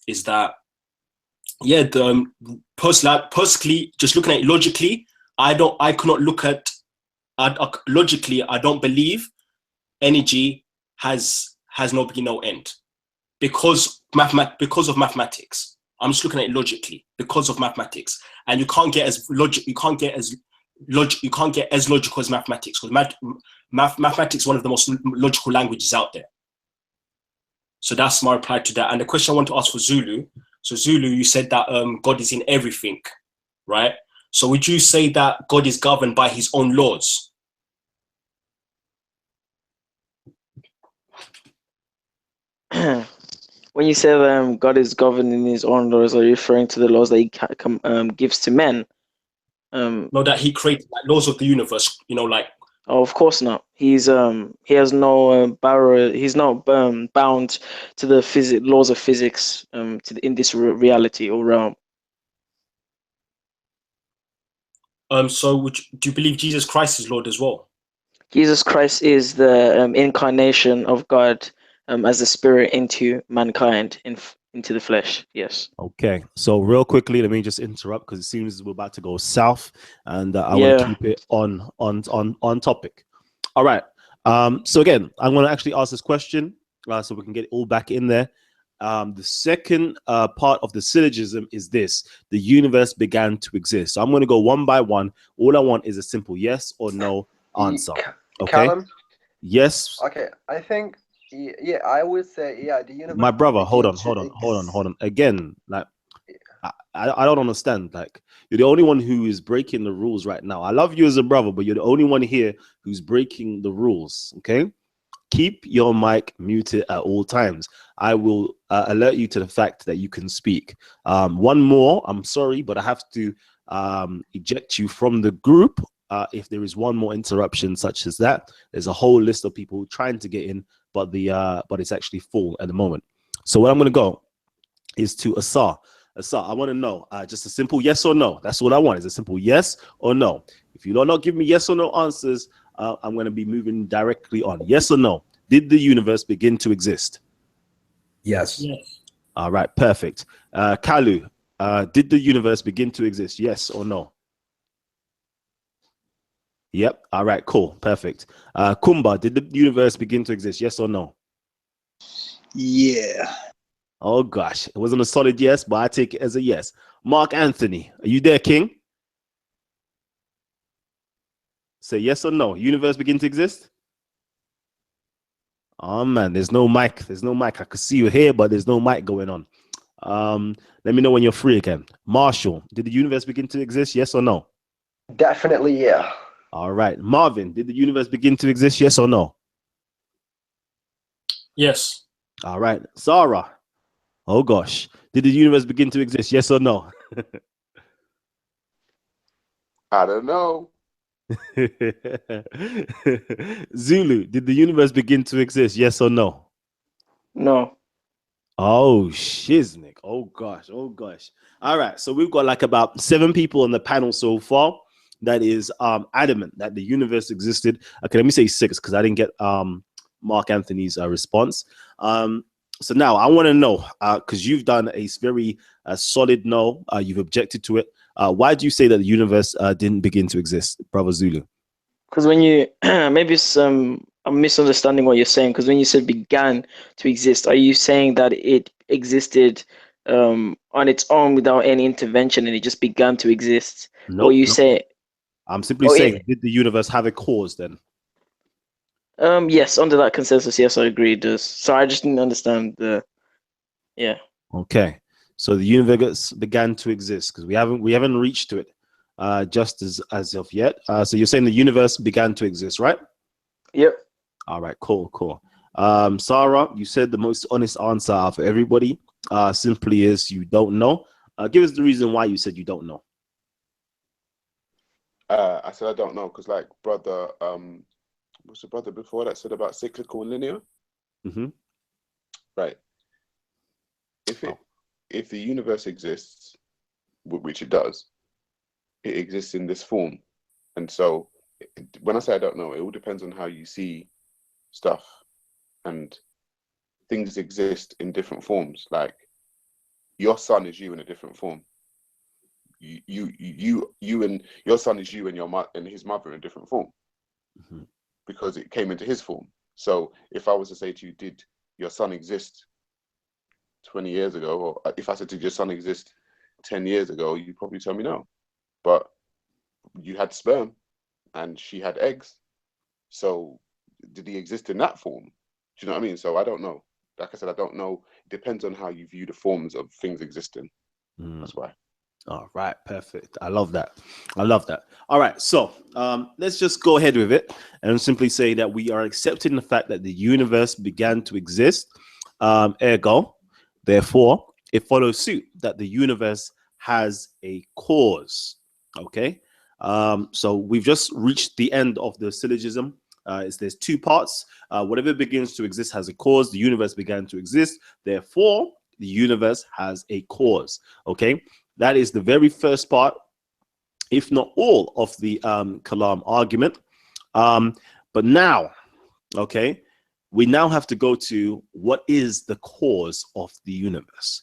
is that yeah, personally, just looking at it logically, I cannot look at logically. I don't believe energy has no beginning, no end. Because of mathematics. I'm just looking at it logically because of mathematics, and you can't get as logical as mathematics, because mathematics is one of the most logical languages out there. So that's my reply to that. And the question I want to ask for Zulu. So Zulu, you said that God is in everything, right? So would you say that God is governed by his own laws? When you say God is governed in his own laws, are you referring to the laws that he gives to men? No, that he created, like, laws of the universe, you know, like. Oh, of course not. He has no barrier. He's not bound to the laws of physics in this reality or realm. So do you believe Jesus Christ is Lord as well? Jesus Christ is the incarnation of God as a spirit into mankind, into the flesh. Yes. Okay, so real quickly, let me just interrupt because it seems we're about to go south, and I want to keep it on topic. All right. So again, I'm going to actually ask this question so we can get it all back in there. The second part of the syllogism is this: the universe began to exist. So I'm going to go one by one. All I want is a simple yes or no answer. Okay. Kalam? Yes. Okay, I think yeah, I would say yeah. The universe. My brother, hold on. Again, like I don't understand. Like, you're the only one who is breaking the rules right now. I love you as a brother, but you're the only one here who's breaking the rules. Okay. Keep your mic muted at all times. I will alert you to the fact that you can speak. One more, I'm sorry, but I have to eject you from the group if there is one more interruption such as that. There's a whole list of people trying to get in, but it's actually full at the moment. So what I'm going to go is to Asar. Asar, I want to know just a simple yes or no. That's what I want, is a simple yes or no. If you do not give me yes or no answers, I'm going to be moving directly on. Yes or no? Did the universe begin to exist? Yes. Yes. All right, perfect. Kalu, did the universe begin to exist? Yes or no? Yep. All right, cool. Perfect. Kumba, did the universe begin to exist? Yes or no? Yeah. Oh, gosh. It wasn't a solid yes, but I take it as a yes. Mark Anthony, are you there, King? Say yes or no. Universe begin to exist? Oh man, there's no mic. There's no mic. I could see you here, but there's no mic going on. Let me know when you're free again. Marshall, did the universe begin to exist? Yes or no? Definitely, yeah. All right. Marvin, did the universe begin to exist? Yes or no? Yes. All right. Sarah. Oh gosh. Did the universe begin to exist? Yes or no? I don't know. Zulu. Did the universe begin to exist? Yes or no? No. Oh shiznick. Oh gosh. Oh gosh. All right. So we've got like about 7 people on the panel so far that is adamant that the universe existed. Okay, let me say 6 because I didn't get Mark Anthony's response. So now I want to know, because you've done a very solid no, you've objected to it. Why do you say that the universe didn't begin to exist, Brother Zulu? Because when you maybe some I'm misunderstanding what you're saying. Because when you said began to exist, are you saying that it existed on its own without any intervention and it just began to exist? Or Nope. you say, I'm simply oh, saying, did the universe have a cause then? yes, under that consensus, yes, I agree it does. So I just didn't understand the, yeah. Okay. So the universe began to exist because we haven't reached to it just as of yet. So you're saying the universe began to exist, right? Yep. All right, cool. Sarah, you said the most honest answer for everybody simply is you don't know. Give us the reason why you said you don't know. I said I don't know because, like, brother, what's the brother before that said about cyclical and linear? Mm-hmm. Right. If the universe exists, which it does, it exists in this form, and so when I say I don't know, it all depends on how you see stuff, and things exist in different forms. Like your son is you in a different form. You and your son is you and your and his mother in a different form, Mm-hmm. because it came into his form. So if I was to say to you, did your son exist 20 years ago, or if I said, did your son exist 10 years ago, you'd probably tell me no. But you had sperm and she had eggs. So did he exist in that form? Do you know what I mean? So I don't know. Like I said, I don't know. It depends on how you view the forms of things existing. That's why. All right, perfect. I love that. All right, so let's just go ahead with it and simply say that we are accepting the fact that the universe began to exist. Ergo, therefore, it follows suit that the universe has a cause. Okay, so we've just reached the end of the syllogism. There's 2 parts. Whatever begins to exist has a cause. The universe began to exist. Therefore, the universe has a cause. Okay. That is the very first part, if not all, of the Kalam argument. But now, okay, we now have to go to what is the cause of the universe?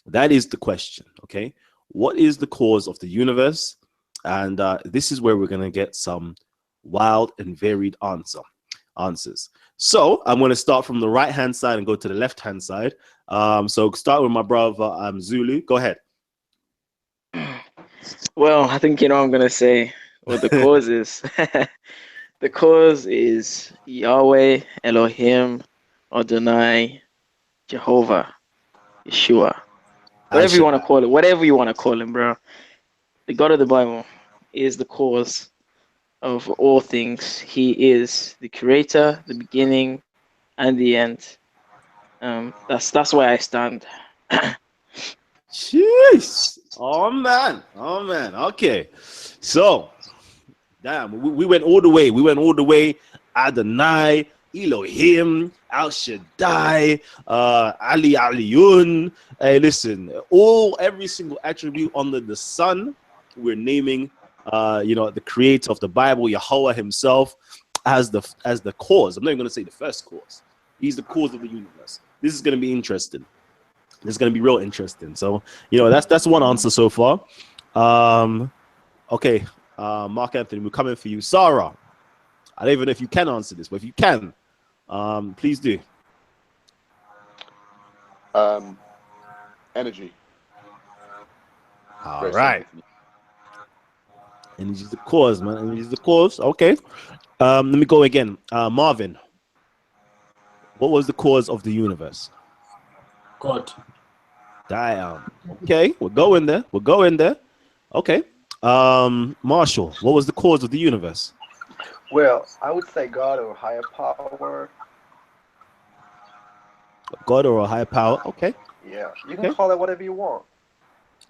That is the question, okay? What is the cause of the universe? And this is where we're going to get some wild and varied answers. So I'm going to start from the right-hand side and go to the left-hand side. So start with my brother Zulu. Go ahead. Well, I think you know I'm gonna say what the cause is. The cause is Yahweh, Elohim, Adonai, Jehovah, Yeshua. Whatever you want to call it, whatever you want to call him, bro. The God of the Bible is the cause of all things. He is the creator, the beginning, and the end. That's where I stand. Jeez. Oh man. Okay. So, damn, we went all the way. Adonai, Elohim, Al Shaddai, Ali Aliyun. Hey, listen, every single attribute under the sun, we're naming, the creator of the Bible, Yahweh himself, as the cause. I'm not even going to say the first cause. He's the cause of the universe. This is going to be interesting. It's going to be real interesting. So, that's one answer so far. Okay, Mark Anthony, we're coming for you. Sarah, I don't even know if you can answer this, but if you can, please do. Energy. All right. Energy is the cause, man. Energy is the cause. Okay. Let me go again. Marvin, what was the cause of the universe? God. Damn. Okay, we're going there. Okay. Marshall, what was the cause of the universe? Well, I would say God or higher power. God or a higher power. Okay. Yeah, you can call it whatever you want.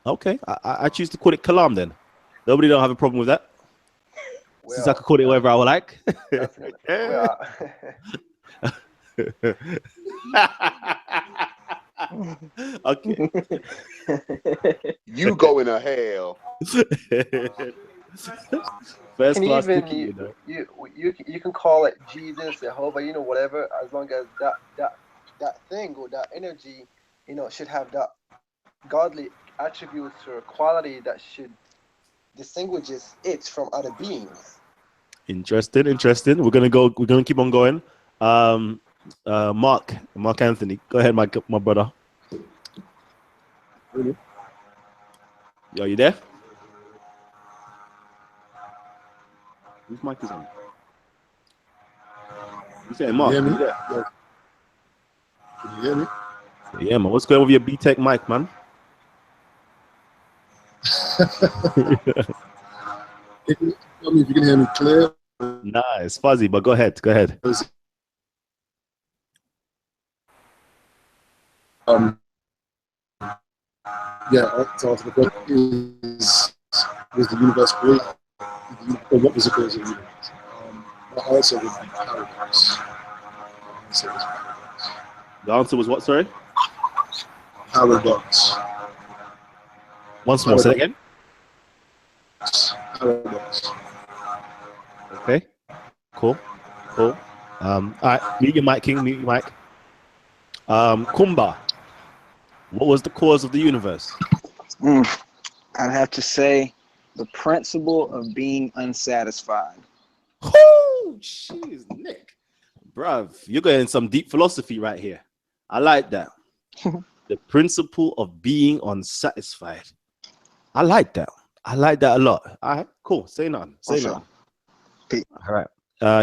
Okay. I choose to call it Kalam then. Nobody don't have a problem with that. Since I could call it whatever I would like. Definitely. Well, okay. You going to hell. First can class even ticket, you can call it Jesus, Jehovah, whatever, as long as that thing or that energy, should have that godly attributes or quality that should distinguishes it from other beings. Interesting. We're gonna keep on going. Mark Anthony, go ahead, my brother. Yo, you there? Whose mic is on? You saying Mark? Can you You hear me? there? Can you hear me? Yeah, man. What's going on with your B-Tech mic, man? Tell me if you can hear me clear. Nah, it's fuzzy, but go ahead. Yeah, to answer the question, was the universe created? Or what was the cause of the universe? My answer would be paradox. The answer was what, sorry? Paradox. Once more, say it again. Paradox. Okay. Cool. All right, mute your mic, King, mute your mic. Kumba, what was the cause of the universe? I'd have to say the principle of being unsatisfied. Oh, jeez, Nick. Bruv, you're getting some deep philosophy right here. I like that. The principle of being unsatisfied. I like that. I like that a lot. All right, cool. Say none. Say none. All right.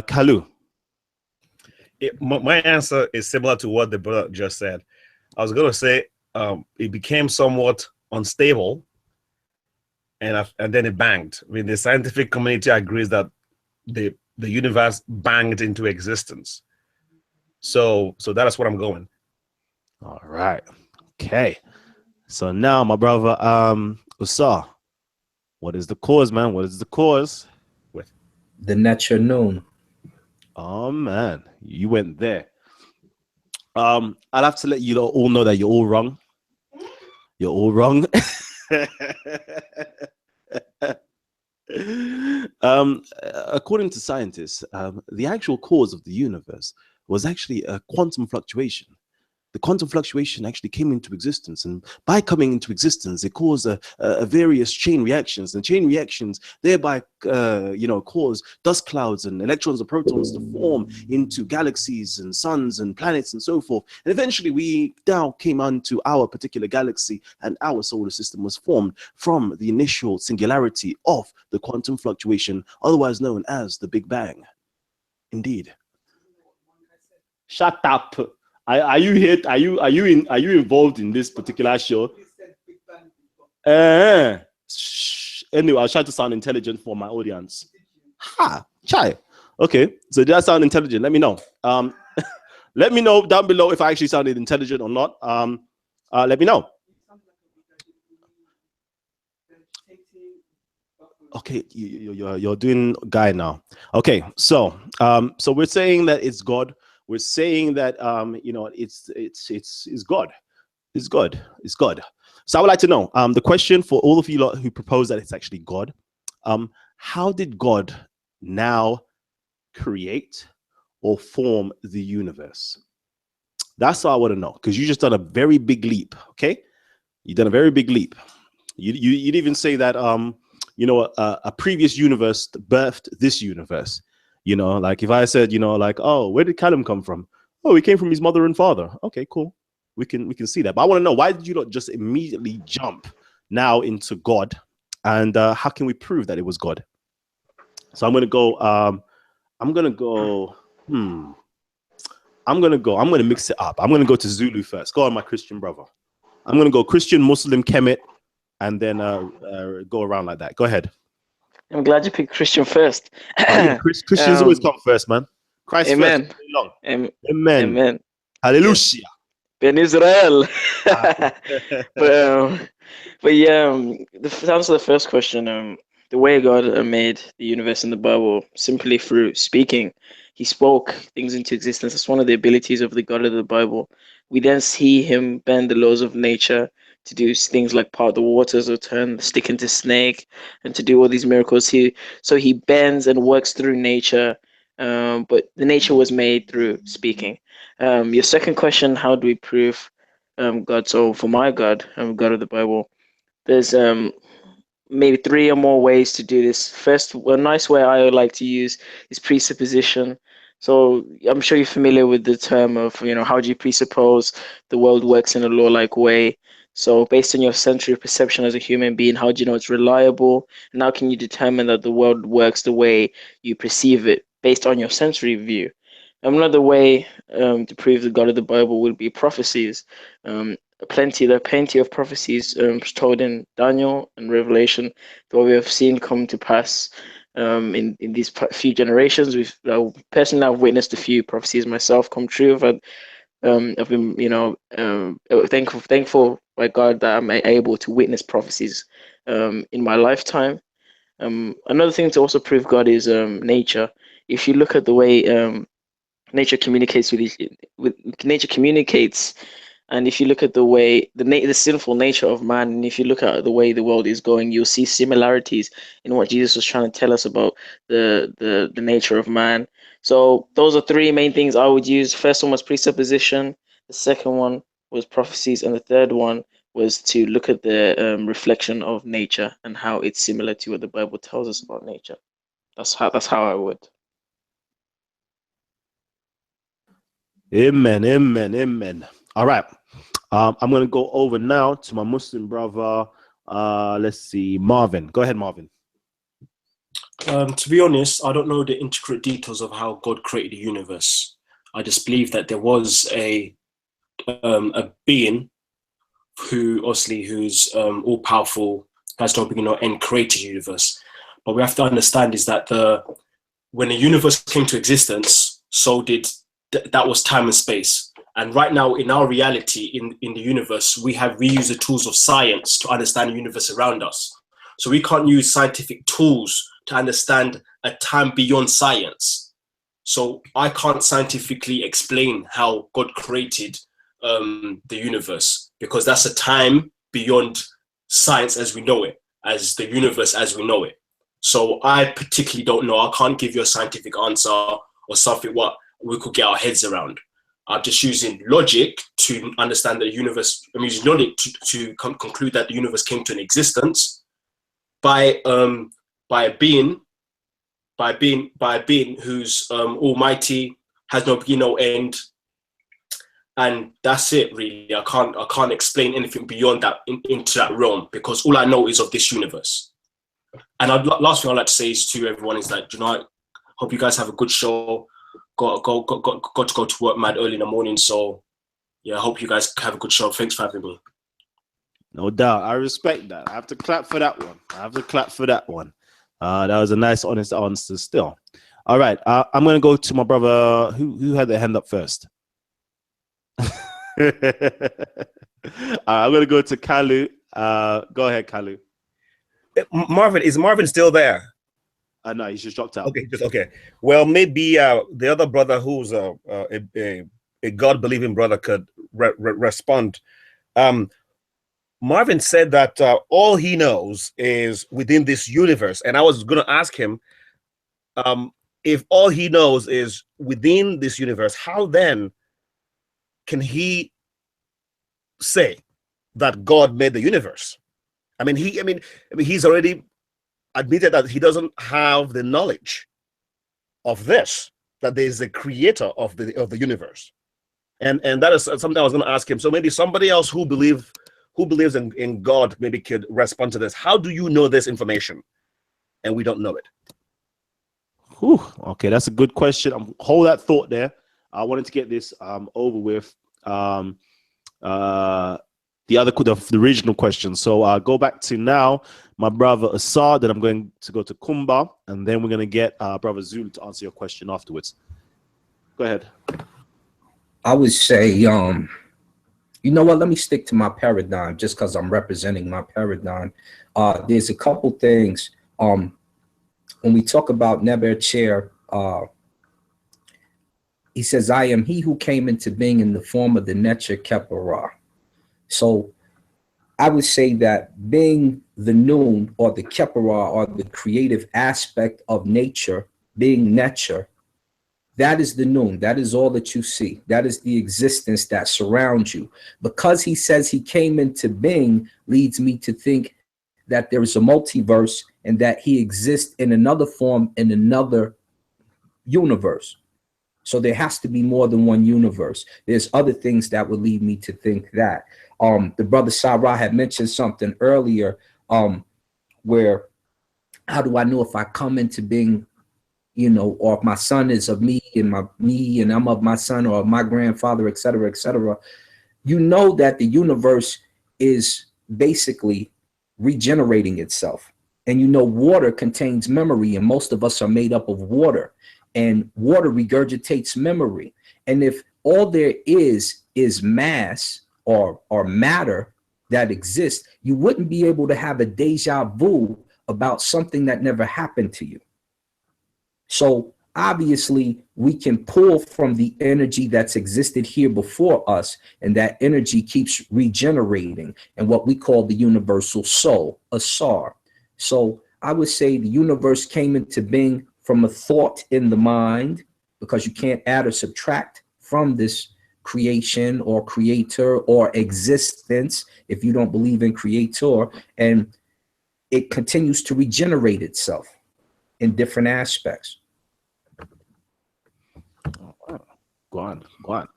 Kalu. My answer is similar to what the brother just said. I was going to say it became somewhat unstable, and then it banged. I mean, the scientific community agrees that the universe banged into existence. So that is what I'm going. All right. Okay. So now, my brother, Usar, what is the cause, man? What is the cause? With the nature known. Oh man, you went there. I'll have to let you all know that you're all wrong. You're all wrong. According to scientists, the actual cause of the universe was actually a quantum fluctuation. The quantum fluctuation actually came into existence, and by coming into existence, it caused a various chain reactions, and chain reactions thereby, cause dust clouds and electrons and protons to form into galaxies and suns and planets and so forth. And eventually, we now came onto our particular galaxy, and our solar system was formed from the initial singularity of the quantum fluctuation, otherwise known as the Big Bang. Indeed. Shut up. Are you here? Are you involved in this particular show? Anyway, I'll try to sound intelligent for my audience. Ha, chai. Okay, so did I sound intelligent? Let me know. Let me know down below if I actually sounded intelligent or not. Let me know. Okay, you're doing guy now. Okay, so we're saying that it's God. We're saying that it's God. It's God. It's God. So I would like to know the question for all of you lot who propose that it's actually God. How did God now create or form the universe? That's what I want to know, because you just done a very big leap. Okay, you done a very big leap. You'd even say that a previous universe birthed this universe. Like if I said, oh, where did Kalam come from? Oh, he came from his mother and father. Okay, cool. We can see that. But I want to know, why did you not just immediately jump now into God? And how can we prove that it was God? So I'm going to go. I'm going to mix it up. I'm going to go to Zulu first. Go on, my Christian brother. I'm going to go Christian, Muslim, Kemet, and then go around like that. Go ahead. I'm glad you picked Christian first. Christians always come first, man. Christ amen. first. Long. Amen. Amen. Amen. Hallelujah. Ben Israel. but but yeah, to answer the first question, the way God made the universe in the Bible simply through speaking. He spoke things into existence. That's one of the abilities of the God of the Bible. We then see him bend the laws of nature to do things like part the waters or turn the stick into snake, and to do all these miracles. He bends and works through nature, but the nature was made through speaking. Your second question: how do we prove God? So for my God, God of the Bible, there's maybe three or more ways to do this. First, a nice way I like to use is presupposition. So I'm sure you're familiar with the term of, how do you presuppose the world works in a law-like way? So based on your sensory perception as a human being, how do you know it's reliable? And how can you determine that the world works the way you perceive it based on your sensory view? Another way to prove the God of the Bible would be prophecies. There are plenty of prophecies told in Daniel and Revelation that we have seen come to pass in these few generations. Personally, I've witnessed a few prophecies myself come true. I've been, thankful by God that I'm able to witness prophecies in my lifetime. Another thing to also prove God is nature. If you look at the way nature communicates with nature communicates, and if you look at the way the sinful nature of man, and if you look at the way the world is going, you'll see similarities in what Jesus was trying to tell us about the nature of man. So those are three main things I would use. First one was presupposition, the second one was prophecies, and the third one was to look at the reflection of nature and how it's similar to what the Bible tells us about nature. That's how I would. Amen, amen, amen. All right. I'm going to go over now to my Muslim brother. Let's see, Marvin. Go ahead, Marvin. To be honest, I don't know the intricate details of how God created the universe. I just believe that there was a being who's all powerful, has no beginning or end, created the universe. But we have to understand is that when the universe came to existence, so did that was time and space. And right now, in our reality, in the universe, we use the tools of science to understand the universe around us. So we can't use scientific tools to understand a time beyond science. So I can't scientifically explain how God created the universe, because that's a time beyond science as we know it, as the universe as we know it. So I particularly don't know. I can't give you a scientific answer or something what we could get our heads around. I'm just using logic to understand the universe. I'm using logic to conclude that the universe came to an existence by a being who's almighty, has no beginning, no end, and that's it. Really, I can't explain anything beyond that into that realm, because all I know is of this universe. And last thing I'd like to say is to everyone is that, I hope you guys have a good show. Got to go to work mad early in the morning, so yeah, I hope you guys have a good show. Thanks for having me. No doubt. I respect that. I have to clap for that one. That was a nice, honest answer still. All right. I'm going to go to my brother who had their hand up first. I'm going to go to Kalu. Go ahead, Kalu. Marvin, is Marvin still there? No, he's just dropped out. Okay. Well, maybe the other brother who's a God-believing brother could respond. Marvin said that all he knows is within this universe, and I was going to ask him, if all he knows is within this universe, how then can he say that God made the universe? He's already admitted that he doesn't have the knowledge of this, that there is a creator of the universe, and that is something I was going to ask him. So maybe somebody else who believes in God maybe could respond to this. How do you know this information and we don't know it? Whew, okay, that's a good question. Hold that thought there. I wanted to get this over with. The original question. So go back to now my brother Assad, then I'm going to go to Kumba, and then we're going to get brother Zul to answer your question afterwards. Go ahead. I would say You know what? Let me stick to my paradigm just because I'm representing my paradigm. There's a couple things. When we talk about Neber Chair, he says, I am he who came into being in the form of the Necher Kepara. So I would say that being the noon or the Kepara or the creative aspect of nature, being Necher, that is the noon. That is all that you see. That is the existence that surrounds you. Because he says he came into being leads me to think that there is a multiverse and that he exists in another form in another universe. So there has to be more than one universe. There's other things that would lead me to think that. The brother Sarah had mentioned something earlier where, how do I know if I come into being, you know, or if my son is of me and I'm of my son, or my grandfather, et cetera, et cetera. You know that the universe is basically regenerating itself. And you know, water contains memory, and most of us are made up of water, and water regurgitates memory. And if all there is mass or matter that exists, you wouldn't be able to have a deja vu about something that never happened to you. So obviously we can pull from the energy that's existed here before us, and that energy keeps regenerating, and what we call the universal soul, Asar. So I would say the universe came into being from a thought in the mind, because you can't add or subtract from this creation or creator or existence if you don't believe in creator, and it continues to regenerate itself in different aspects. Go on. Them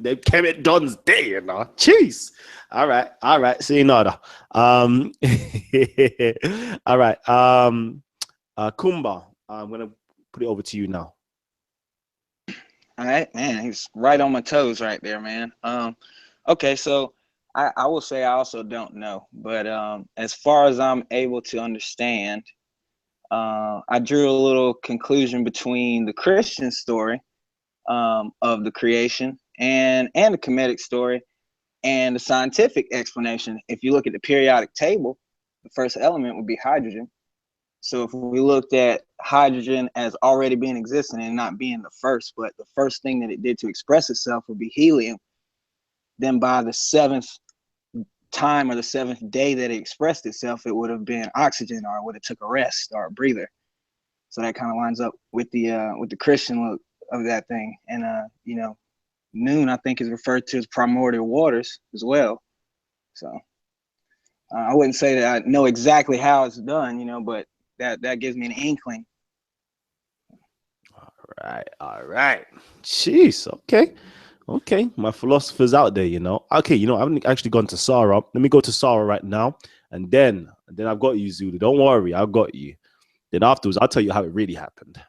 Kemet Don's day, you know. Jeez. All right. See you order. All right. Kumba, I'm gonna put it over to you now. All right, man, he's right on my toes right there, man. Okay, so I will say I also don't know, but as far as I'm able to understand, I drew a little conclusion between the Christian story of the creation and the Kemetic story and the scientific explanation. If you look at the periodic table, the first element would be hydrogen. So if we looked at hydrogen as already being existing and not being the first, but the first thing that it did to express itself would be helium, then by the seventh time or the seventh day that it expressed itself, it would have been oxygen, or it would have took a rest or a breather. So that kind of lines up with the Christian look of that thing. And you know, noon I think is referred to as primordial waters as well. So I wouldn't say that I know exactly how it's done, you know, but that gives me an inkling. All right. Jeez. Okay. My philosopher's out there, you know. Okay, you know, I haven't actually gone to Sarah. Let me go to Sarah right now, and then I've got you, Zulu. Don't worry, I've got you. Then afterwards, I'll tell you how it really happened.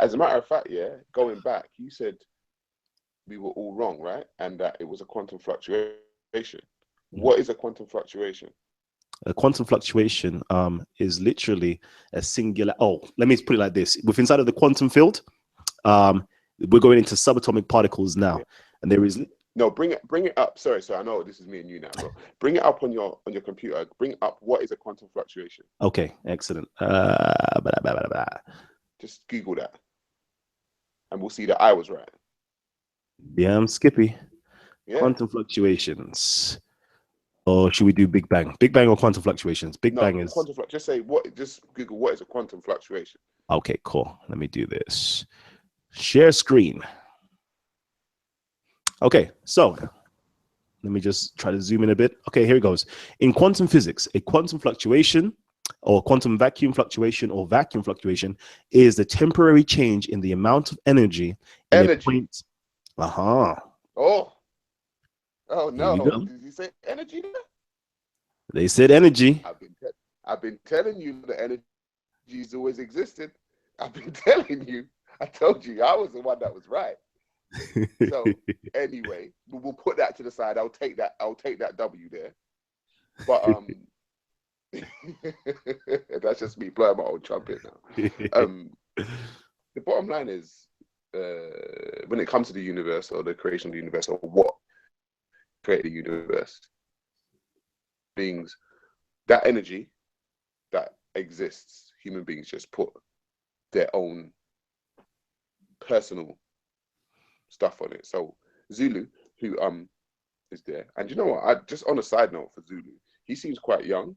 As a matter of fact, yeah, going back, you said we were all wrong, right? And that it was a quantum fluctuation. What is a quantum fluctuation? A quantum fluctuation is literally a singular. Oh, let me put it like this: within inside of the quantum field, we're going into subatomic particles now, and there is no. Bring it up. Sorry. I know this is me and you now, bro. Bring it up on your computer. Bring up what is a quantum fluctuation. Okay, excellent. Just Google that, and we'll see that I was right. Yeah, I'm Skippy. Yeah. Quantum fluctuations. Or should we do Big Bang? Big Bang or quantum fluctuations? Bang is quantum. Just say what. Just Google what is a quantum fluctuation. Okay, cool. Let me do this. Share screen. Okay, so let me just try to zoom in a bit. Okay, here it goes. In quantum physics, a quantum fluctuation or quantum vacuum fluctuation or vacuum fluctuation is the temporary change in the amount of energy in a point. Oh no! Did you say energy there? They said energy. I've been telling you that energy's always existed. I've been telling you. I told you I was the one that was right. So anyway, we'll put that to the side. I'll take that W there. But that's just me blowing my own trumpet now. The bottom line is when it comes to the universe or the creation of the universe or what created the universe, beings, that energy that exists, human beings just put their own personal stuff on it. So Zulu, who is there, and you know what? I just on a side note for Zulu, he seems quite young,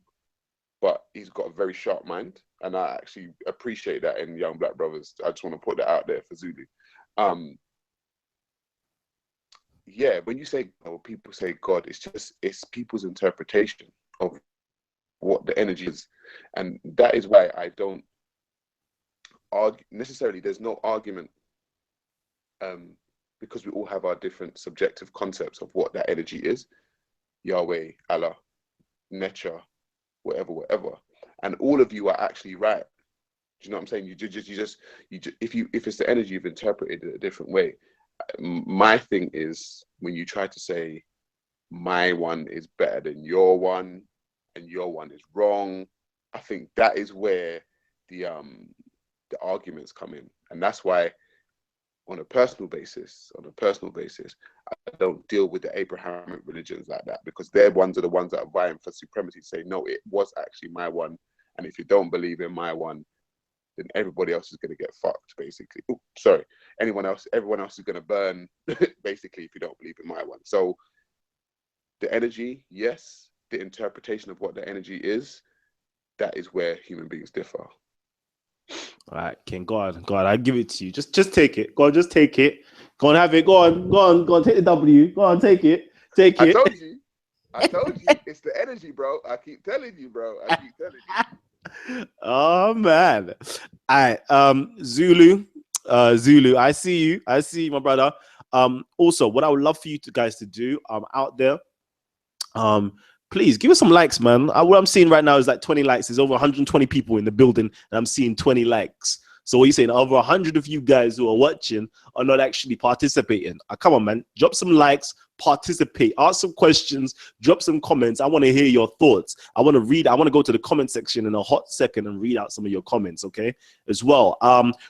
but he's got a very sharp mind, and I actually appreciate that in young black brothers. I just want to put that out there for Zulu. Yeah, when you say, or people say God, it's people's interpretation of what the energy is, and that is why I don't argue necessarily. There's no argument, because we all have our different subjective concepts of what that energy is. Yahweh, Allah, nature, whatever, and all of you are actually right. Do you know what I'm saying? You just if it's the energy, you've interpreted it a different way. My thing is when you try to say my one is better than your one and your one is wrong, I think that is where the arguments come in, and that's why on a personal basis, I don't deal with the Abrahamic religions like that, because they're ones are the ones that are vying for supremacy, say no, it was actually my one, and if you don't believe in my one, then everybody else is going to get fucked, basically. Ooh, sorry, everyone else is going to burn, basically, if you don't believe in my one. So the energy, yes, the interpretation of what the energy is, that is where human beings differ. All right, King, go on, I give it to you. Just take it. Go on, just take it. Go on, have it. Go on, take the W. Go on, take it. I told you, it's the energy, bro. I keep telling you, bro. Oh man. All right, Zulu, I see you, my brother. Also, what I would love for you guys to do, out there, please give us some likes, man. What I'm seeing right now is like 20 likes. There's over 120 people in the building, and I'm seeing 20 likes. So what are you saying? Over 100 of you guys who are watching are not actually participating. Come on, man. Drop some likes, participate, ask some questions, drop some comments. I want to hear your thoughts. I want to go to the comment section in a hot second and read out some of your comments, okay? As well.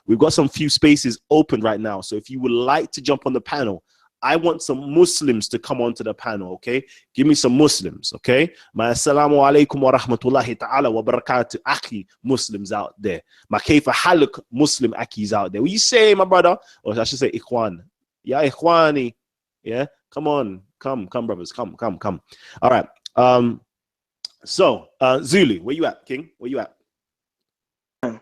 We've got some few spaces open right now. So if you would like to jump on the panel, I want some Muslims to come onto the panel, okay? Give me some Muslims, okay? My assalamu alaikum wa rahmatullahi ta'ala wa barakatuh, akhi Muslims out there. My kayfa haluk Muslim akis out there. What you say, my brother? Or I should say ikhwan. Yeah, ikhwani. Yeah, come on. Come, brothers. Come. All right. So, Zulu, where you at, King? Where you at? Hello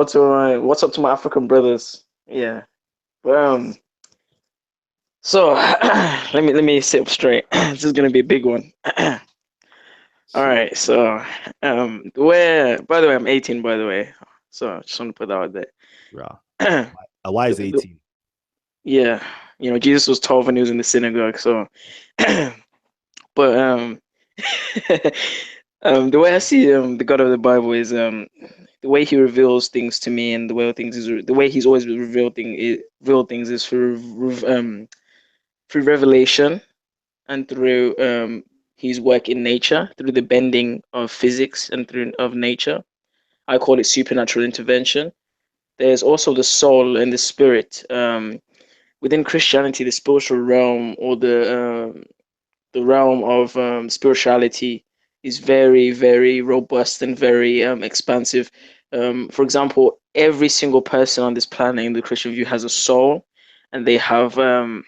to what's up to my African brothers? Yeah. So let me sit up straight. This is gonna be a big one. All right. So where? By the way, I'm 18. By the way, so I just want to put that out there. Yeah. Why is 18? Yeah. You know, Jesus was 12 when he was in the synagogue. So, but the way I see the God of the Bible is the way he reveals things to me, and the way he's always revealed things is through revelation and through his work in nature, through the bending of physics and of nature. I call it supernatural intervention. There's also the soul and the spirit. Within Christianity, the spiritual realm, or the realm of spirituality, is very, very robust and very expansive. For example, every single person on this planet in the Christian view has a soul, and they have a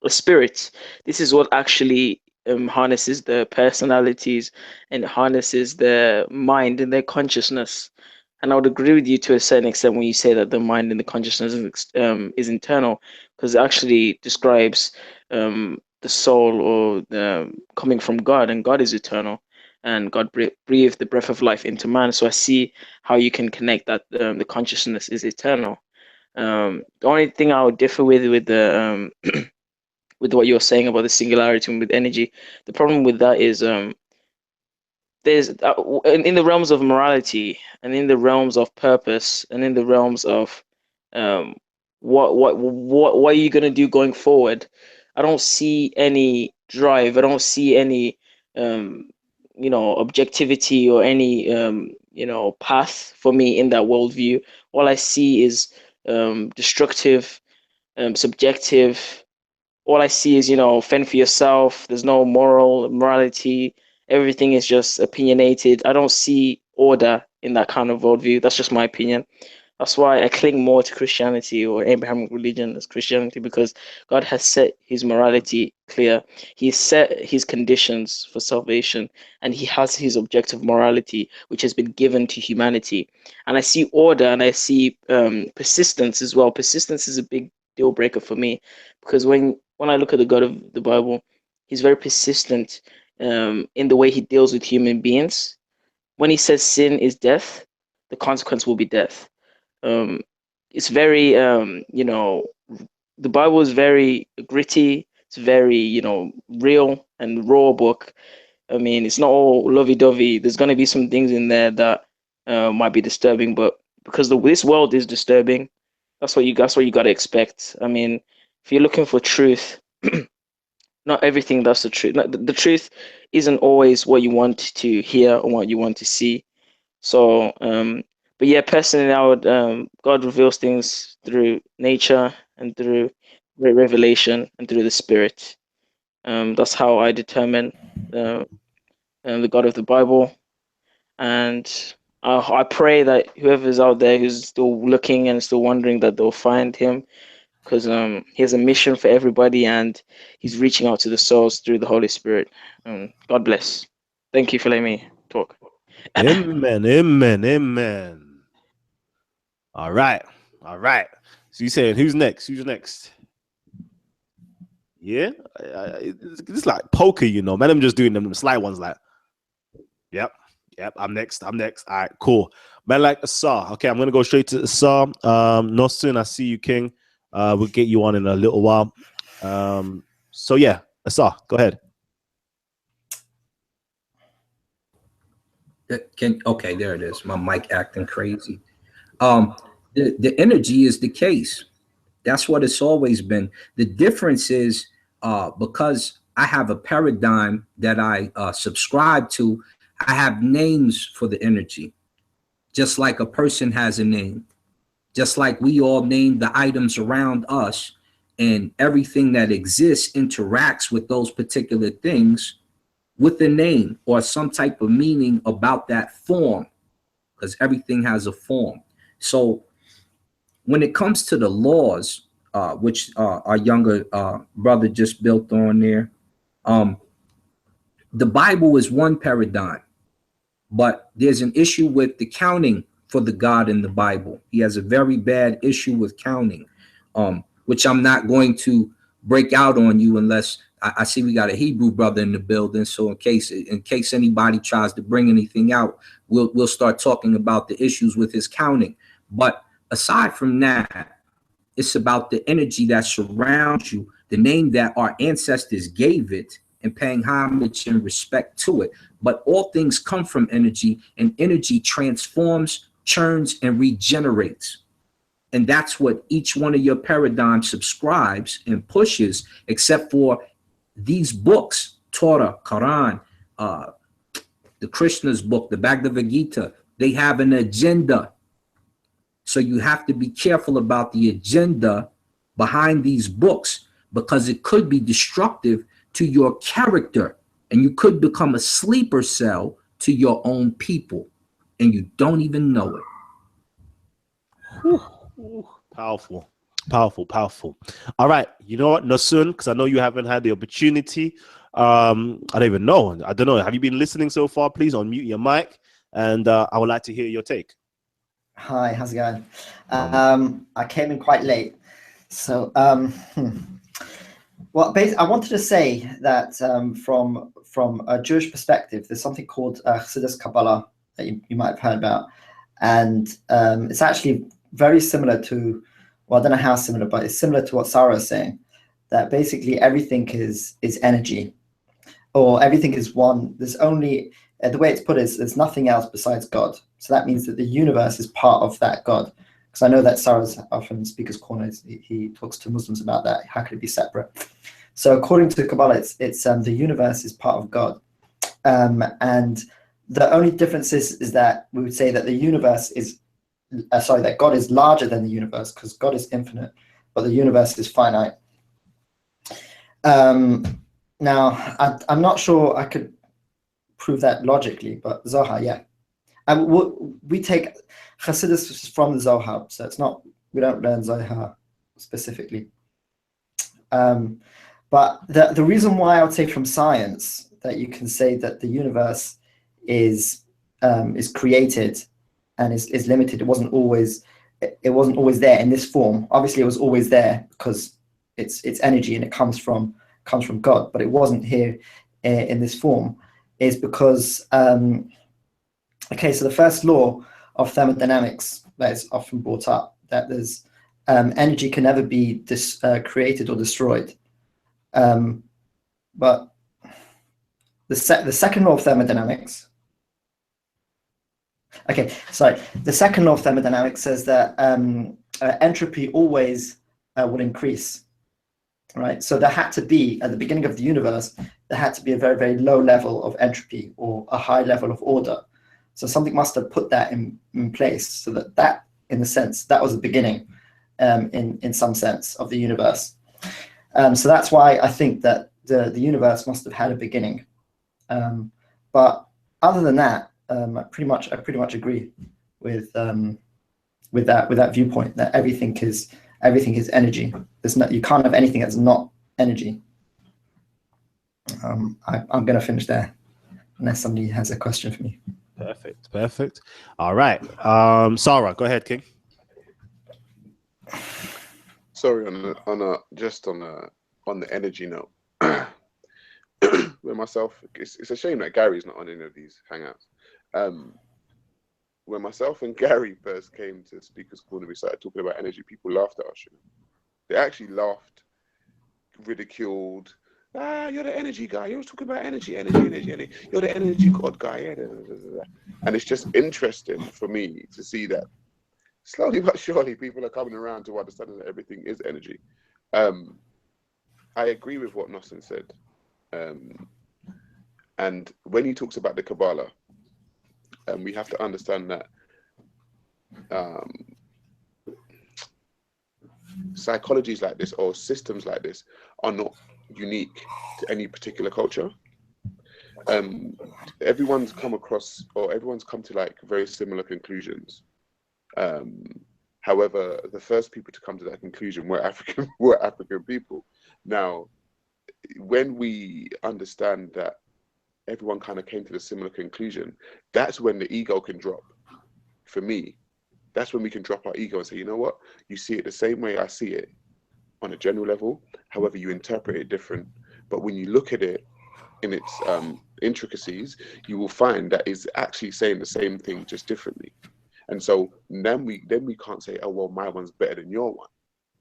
spirit. This is what actually harnesses their personalities and harnesses their mind and their consciousness. And I would agree with you to a certain extent when you say that the mind and the consciousness is internal, because it actually describes the soul, or coming from God, and God is eternal, and God breathed the breath of life into man. So I see how you can connect that the consciousness is eternal. The only thing I would differ with the with what you're saying about the singularity and with energy, the problem with that is there's in the realms of morality, and in the realms of purpose, and in the realms of what are you gonna do going forward? I don't see any drive. I don't see any objectivity, or any path for me in that worldview. All I see is destructive, subjective. All I see is, fend for yourself. There's no morality. Everything is just opinionated. I don't see order in that kind of worldview. That's just my opinion. That's why I cling more to Christianity or Abrahamic religion as Christianity, because God has set his morality clear. He set his conditions for salvation, and he has his objective morality, which has been given to humanity. And I see order, and I see persistence as well. Persistence is a big deal breaker for me, because when I look at the God of the Bible, he's very persistent in the way he deals with human beings. When he says sin is death, the consequence will be death. It's very the Bible is very gritty. It's very real and raw book. I mean, it's not all lovey-dovey. There's going to be some things in there that might be disturbing, but because this world is disturbing, that's what you got to expect. I mean, if you're looking for truth, not everything that's the truth. The truth isn't always what you want to hear or what you want to see. So, but yeah, personally, I would God reveals things through nature and through revelation and through the Spirit. That's how I determine the God of the Bible, and I pray that whoever's out there who's still looking and still wondering, that they'll find him, because he has a mission for everybody, and he's reaching out to the souls through the Holy Spirit. God bless. Thank you for letting me talk. Amen, amen, amen. All right. So you saying who's next? Yeah, it's like poker, man. I'm just doing them sly ones, like, yep. I'm next. All right, cool. Man, like Asar. Okay, I'm gonna go straight to Asar. Nosun, I see you, King. We'll get you on in a little while. So yeah, Asar, go ahead. Okay, there it is. My mic acting crazy. The energy is the case. That's what it's always been. The difference is because I have a paradigm that I subscribe to, I have names for the energy, just like a person has a name, just like we all name the items around us, and everything that exists interacts with those particular things with a name or some type of meaning about that form, because everything has a form. So when it comes to the laws, which our younger brother just built on there, the Bible is one paradigm, but there's an issue with the counting for the God in the Bible. He has a very bad issue with counting, which I'm not going to break out on you unless I see we got a Hebrew brother in the building. So in case anybody tries to bring anything out, we'll start talking about the issues with his counting. But aside from that, it's about the energy that surrounds you, the name that our ancestors gave it, and paying homage and respect to it. But all things come from energy, and energy transforms, churns, and regenerates. And that's what each one of your paradigms subscribes and pushes, except for these books, Torah, Quran, the Krishna's book, the Bhagavad Gita. They have an agenda. So you have to be careful about the agenda behind these books, because it could be destructive to your character, and you could become a sleeper cell to your own people, and you don't even know it. Powerful. All right, you know what, Nasun, because I know you haven't had the opportunity. I don't even know. Have you been listening so far? Please unmute your mic, and I would like to hear your take. Hi, how's it going? I came in quite late, so well, basically, I wanted to say that from a Jewish perspective, there's something called Chassidus Kabbalah that you might have heard about, and it's actually very similar to, well, I don't know how similar, but it's similar to what Sarah is saying, that basically everything is energy, or everything is one. There's only, the way it's put is, there's nothing else besides God. So that means that the universe is part of that God. Because I know that Sarah's often Speaker's Corner, he talks to Muslims about that. How could it be separate? So according to Kabbalah, it's the universe is part of God. And the only difference is that we would say that the universe is, that God is larger than the universe, because God is infinite, but the universe is finite. Now, I'm not sure I could prove that logically, but Zohar, yeah. And we take Hasidus from the Zohar, so it's not, we don't learn Zohar specifically. But the reason why I would say from science that you can say that the universe is created and is limited, it wasn't always there in this form. Obviously, it was always there because it's energy and it comes from God, but it wasn't here in this form, is because okay, so the first law of thermodynamics that is often brought up, that there's energy can never be created or destroyed. But the second law of thermodynamics, okay, sorry, the second law of thermodynamics says that entropy always will increase, right? So there had to be, at the beginning of the universe, there had to be a very, very low level of entropy or a high level of order. So something must have put that in place, so that in a sense, that was the beginning, in some sense, of the universe. So that's why I think that the universe must have had a beginning. But other than that, I pretty much agree with that viewpoint, that everything is energy. You can't have anything that's not energy. I'm going to finish there, unless somebody has a question for me. Perfect. All right. Sarah, go ahead, King. Sorry, on the energy note, with myself, it's a shame that Gary's not on any of these hangouts. When myself and Gary first came to Speaker's Corner, we started talking about energy. People laughed at us. They actually laughed, ridiculed. You're the energy guy. You're always talking about energy. You're the energy god guy. Yeah. And it's just interesting for me to see that slowly but surely people are coming around to understanding that everything is energy. I agree with what Nosson said. And when he talks about the Kabbalah, we have to understand that psychologies like this or systems like this are not unique to any particular culture. Everyone's come across, or everyone's come to like very similar conclusions. However, the first people to come to that conclusion were African people. Now, when we understand that everyone kind of came to the similar conclusion, that's when the ego can drop. For me, that's when we can drop our ego and say, you know what, you see it the same way I see it on a general level, however you interpret it different. But when you look at it in its intricacies, you will find that it's actually saying the same thing, just differently. And so then we can't say, oh, well, my one's better than your one,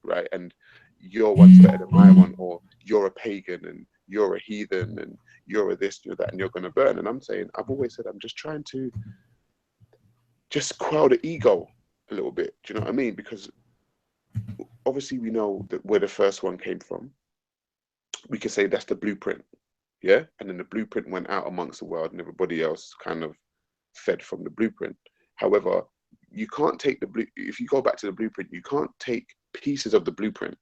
right? And your one's better than my one, or you're a pagan and you're a heathen and you're a this, you're that, and you're going to burn. And I'm saying, I've always said, I'm just trying to just quell the ego a little bit. Do you know what I mean? Because obviously we know that where the first one came from. We can say that's the blueprint, yeah? And then the blueprint went out amongst the world and everybody else kind of fed from the blueprint. However, you can't take if you go back to the blueprint, you can't take pieces of the blueprint,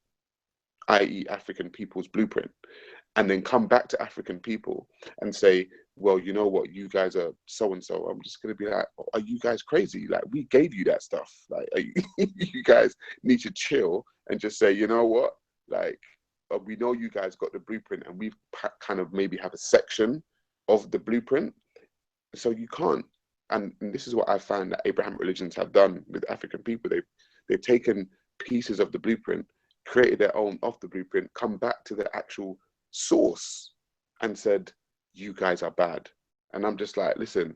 i.e. African people's blueprint, and then come back to African people and say, well, you know what, you guys are so-and-so. I'm just going to be like, are you guys crazy? Like, we gave you that stuff. Like, you guys need to chill and just say, you know what, like, we know you guys got the blueprint and we've kind of maybe have a section of the blueprint. So you can't, and this is what I find that Abrahamic religions have done with African people. They've taken pieces of the blueprint, created their own of the blueprint, come back to the actual source and said, you guys are bad. And I'm just like, listen,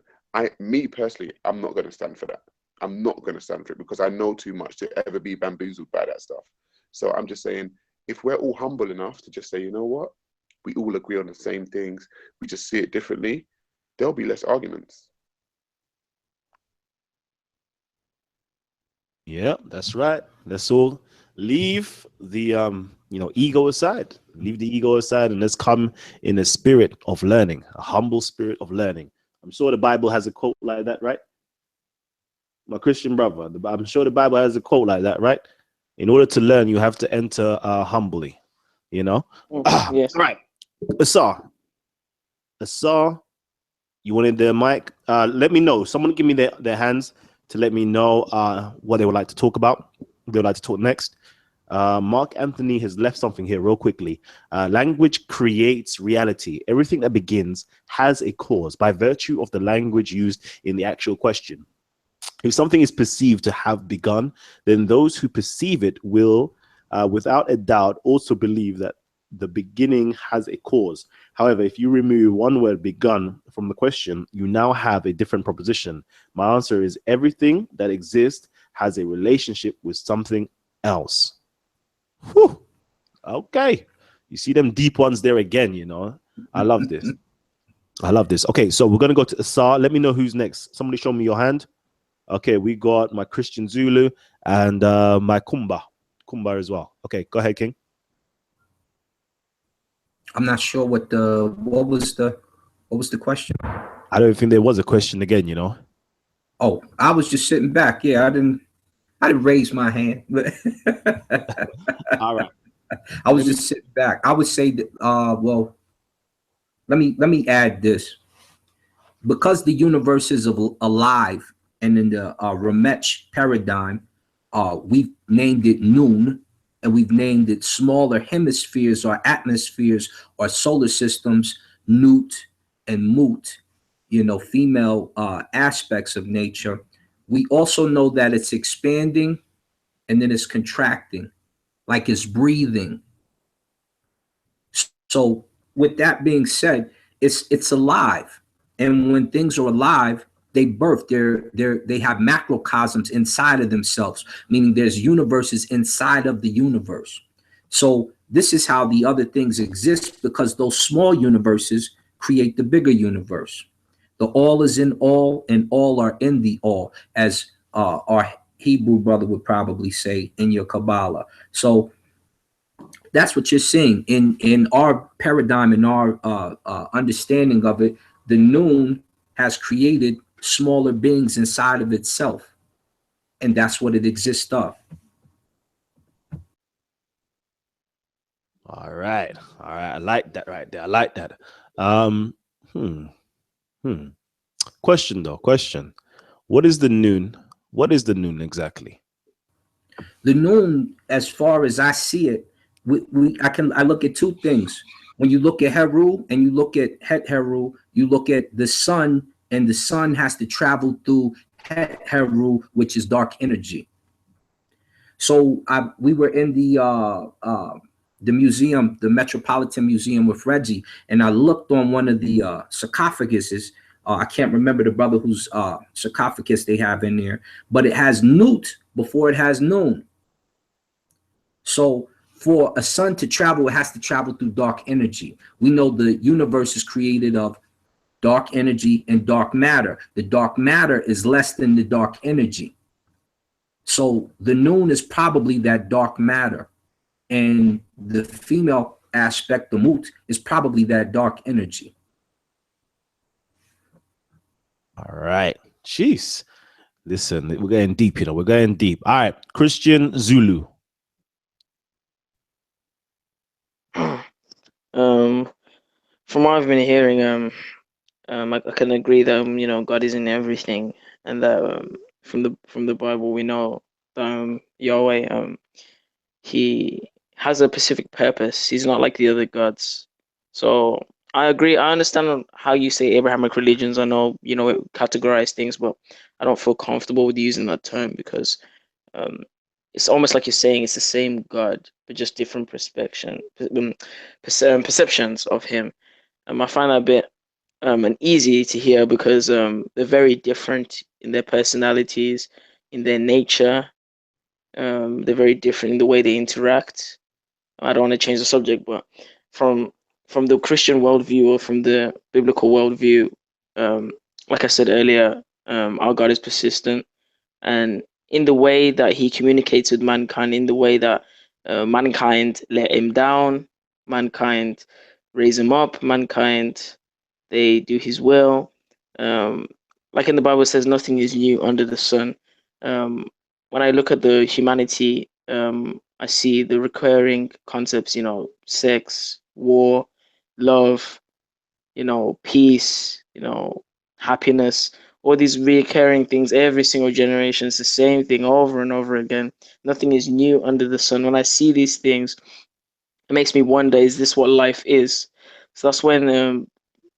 me personally, I'm not going to stand for that. I'm not going to stand for it because I know too much to ever be bamboozled by that stuff. So I'm just saying, if we're all humble enough to just say, you know what, we all agree on the same things, we just see it differently, there'll be less arguments. Yeah, that's right. Let's all leave the ego aside. Leave the ego aside and let's come in a spirit of learning, a humble spirit of learning. I'm sure the Bible has a quote like that, right? My Christian brother, I'm sure the Bible has a quote like that, right? In order to learn, you have to enter humbly, you know? Yes. Right. Asar, you wanted the mic? Let me know. Someone give me their hands to let me know what they would like to talk about. They would like to talk next. Mark Anthony has left something here real quickly. Language creates reality. Everything that begins has a cause by virtue of the language used in the actual question. If something is perceived to have begun, then those who perceive it will, without a doubt, also believe that the beginning has a cause. However, if you remove one word begun from the question, you now have a different proposition. My answer is everything that exists has a relationship with something else. Whew. Okay. You see them deep ones there again, you know. I love this. I love this. Okay, so we're going to go to Asar. Let me know who's next. Somebody show me your hand. Okay, we got my Christian Zulu and my Kumba as well. Okay, go ahead, King. I'm not sure what was the question. I don't think there was a question again, you know. Oh, I was just sitting back. Yeah, I didn't raise my hand, but all right. I was just sitting back. I would say that well, let me add this. Because the universe is alive, and in the Ramech paradigm, we've named it Noon, and we've named it smaller hemispheres or atmospheres or solar systems, Nut and Mut, you know, female aspects of nature. We also know that it's expanding and then it's contracting, like it's breathing. So with that being said, it's alive. And when things are alive, they birth. They have macrocosms inside of themselves, meaning there's universes inside of the universe. So this is how the other things exist, because those small universes create the bigger universe. The all is in all, and all are in the all, as our Hebrew brother would probably say in your Kabbalah. So that's what you're seeing in our paradigm, in our understanding of it. The Noon has created smaller beings inside of itself, and that's what it exists of. All right. I like that right there. I like that. Question. What is the Noon? What is the Noon exactly? The Noon, as far as I see it, I look at two things. When you look at Heru and you look at Het Heru, you look at the sun, and the sun has to travel through Het Heru, which is dark energy. So we were in the museum, the Metropolitan Museum with Reggie, and I looked on one of the sarcophaguses. I can't remember the brother whose sarcophagus they have in there, but it has Nut before it has Noon. So for a sun to travel, it has to travel through dark energy. We know the universe is created of dark energy and dark matter. The dark matter is less than the dark energy. So the Noon is probably that dark matter. And the female aspect, the Mut, is probably that dark energy. All right. Jeez. Listen, we're going deep, you know. We're going deep. All right. Christian Zulu. From what I've been hearing, I can agree that you know, God is in everything, and that from the Bible we know that Yahweh he has a specific purpose. He's not like the other gods. So I agree. I understand how you say Abrahamic religions. I know, you know, it categorize things, but I don't feel comfortable with using that term because it's almost like you're saying it's the same God, but just different perceptions of him. I find that a bit uneasy to hear because they're very different in their personalities, in their nature. They're very different in the way they interact. I don't want to change the subject, but from the Christian worldview or from the biblical worldview, like I said earlier, our God is persistent, and in the way that He communicates with mankind, in the way that mankind let Him down, mankind raise Him up, mankind they do His will. Like in the Bible says, nothing is new under the sun. When I look at the humanity, I see the recurring concepts, sex, war, love, peace, happiness, all these recurring things every single generation. It's the same thing over and over again. Nothing is new under the sun. When I see these things, it makes me wonder, is this what life is? So that's when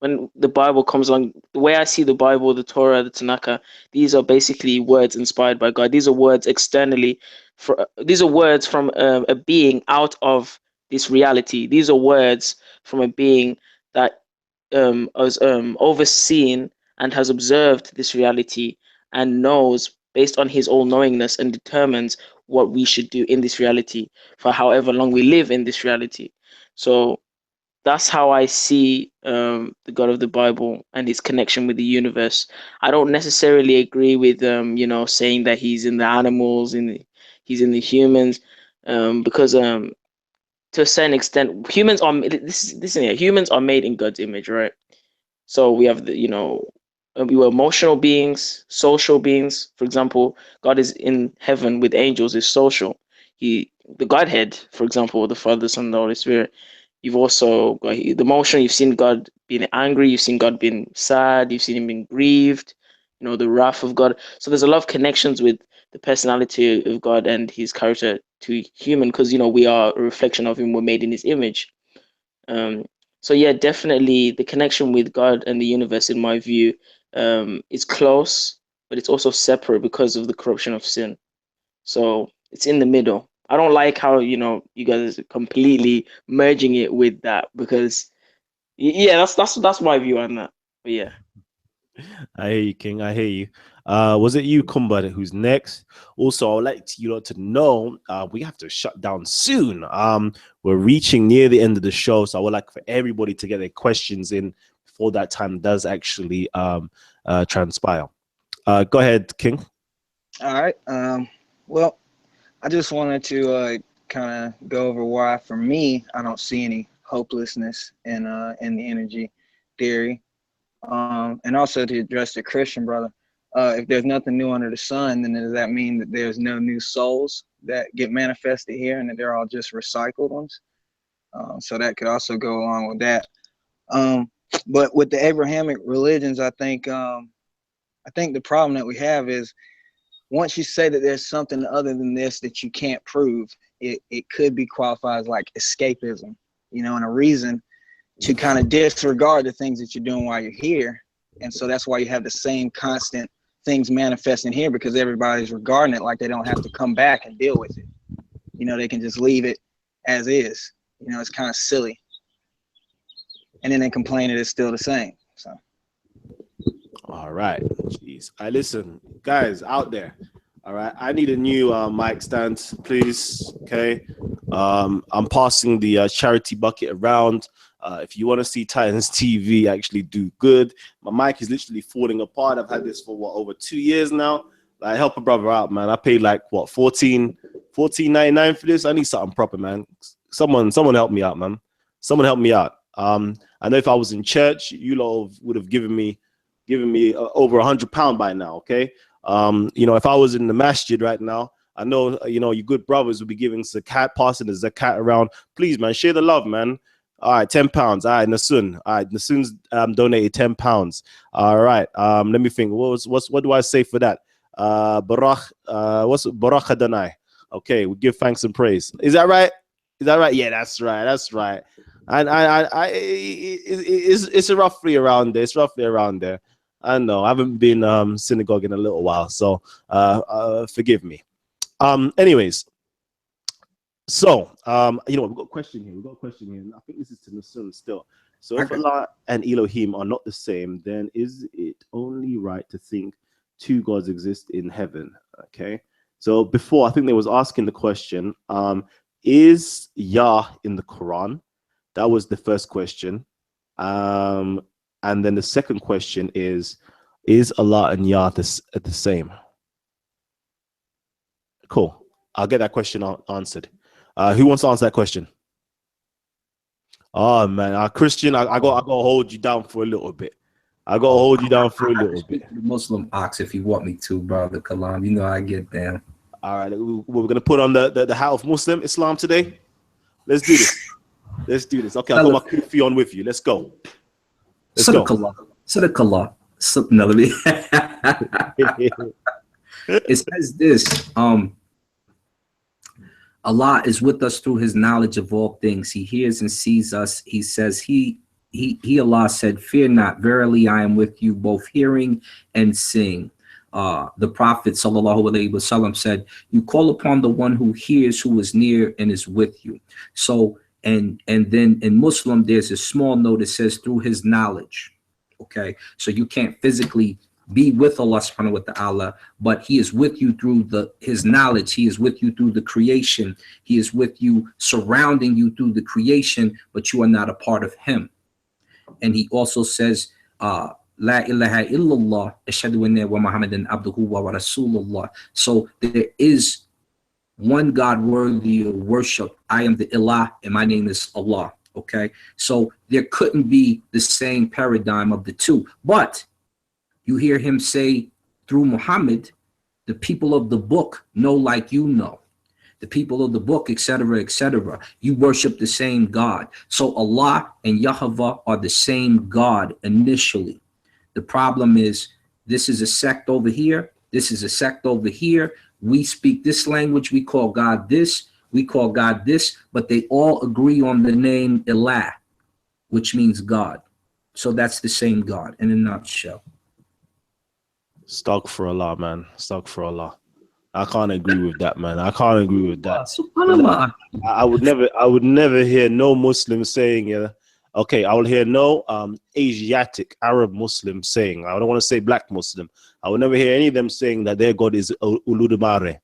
the Bible comes along. The way I see the Bible, the Torah, the Tanakh, these are basically words inspired by God. These are words externally, these are words from a being out of this reality. These are words from a being that has overseen and has observed this reality and knows based on his all knowingness and determines what we should do in this reality for however long we live in this reality. So that's how I see the God of the Bible and his connection with the universe. I don't necessarily agree with saying that he's in the animals, he's in the humans, because to a certain extent, humans are this is humans are made in God's image, right? So we have we were emotional beings, social beings. For example, God is in heaven with angels, is social. The Godhead, for example, the Father, Son, and the Holy Spirit. You've also got the emotion. You've seen God being angry. You've seen God being sad. You've seen him being grieved. The wrath of God. So there's a lot of connections with the personality of God and his character to human, because we are a reflection of him. We're made in his image. Um, so yeah, definitely the connection with God and the universe, in my view, is close, but it's also separate because of the corruption of sin. So it's in the middle. I don't like how you guys are completely merging it with that, because yeah, that's my view on that. But yeah. I hear you, King. I hear you. Was it you, Kumba, who's next? Also, I'd like you lot to know we have to shut down soon. We're reaching near the end of the show, so I would like for everybody to get their questions in before that time does actually transpire. Go ahead, King. All right. Well, I just wanted to kind of go over why, for me, I don't see any hopelessness in the energy theory, and also to address the Christian brother. If there's nothing new under the sun, then does that mean that there's no new souls that get manifested here, and that they're all just recycled ones? So that could also go along with that. But with the Abrahamic religions, I think the problem that we have is, once you say that there's something other than this that you can't prove, it could be qualified as like escapism, and a reason to kind of disregard the things that you're doing while you're here. And so that's why you have the same constant things manifesting here, because everybody's regarding it like they don't have to come back and deal with it. They can just leave it as is. It's kind of silly. And then they complain that it's still the same. So. All right. Jeez. I listen, guys out there. All right. I need a new mic stand, please. Okay. I'm passing the charity bucket around. If you want to see Titans TV actually do good, my mic is literally falling apart. I've had this for over 2 years now. Like, help a brother out, man. I paid like what, $14.99 for this. I need something proper, man. Someone help me out, man. Someone help me out. I know if I was in church, you lot would have given me over £100 by now. Okay. If I was in the masjid right now, I know, you good brothers would be giving zakat, passing the zakat around. Please, man, share the love, man. All right, £10. All right, Nasun. All right, Nasun's donated £10. All right. Let me think. What do I say for that? What's Barak Adonai? Okay, we give thanks and praise. Is that right? Yeah, that's right. That's right. And it's roughly around there. It's roughly around there. I know I haven't been synagogue in a little while, so forgive me. Anyways, so we've got a question here. I think this is to Nasun still. So if Allah and Elohim are not the same, then is it only right to think two gods exist in heaven? Okay. So before, I think they was asking the question, is Yah in the Quran? That was the first question. And then the second question is Allah and Yah the same? Cool. I'll get that question answered. Who wants to answer that question? Oh man, Christian, I got to hold you down for a little bit. I gotta hold you down for a little bit. The Muslim ox, if you want me to, brother Kalam. You know I get down. All right, we're gonna put on the hat of Muslim Islam today. Let's do this. Let's do this. Okay, I got my kufi on with you. Let's go. Let's go. Sadaqallah. No, let me. It says this. Allah is with us through his knowledge of all things. He hears and sees us. He says, he Allah said, fear not, verily I am with you, both hearing and seeing. The Prophet sallallahu alaihi wasallam said, you call upon the one who hears, who is near and is with you. So, and then in Muslim, there's a small note that says through his knowledge. Okay, so you can't physically be with Allah subhanahu wa ta'ala, but he is with you through his knowledge. He is with you through the creation. He is with you, surrounding you through the creation, but you are not a part of him. And he also says, La ilaha illallah, ashhadu anna wa Muhammadan abduhu wa rasulullah. So there is one God worthy of worship. I am the Ilah, and my name is Allah. Okay, so there couldn't be the same paradigm of the two, but you hear him say through Muhammad, the people of the book know like you know. The people of the book, etc., etc. You worship the same God. So Allah and Yahweh are the same God initially. The problem is this is a sect over here. This is a sect over here. We speak this language. We call God this. We call God this. But they all agree on the name Ilah, which means God. So that's the same God in a nutshell. Stuck for Allah, man. Stuck for Allah. I can't agree with that, man. I can't agree with that. I would never hear no Muslim saying, yeah. Okay, I will hear no Asiatic Arab Muslim saying. I don't want to say black Muslim. I would never hear any of them saying that their God is Uludumare.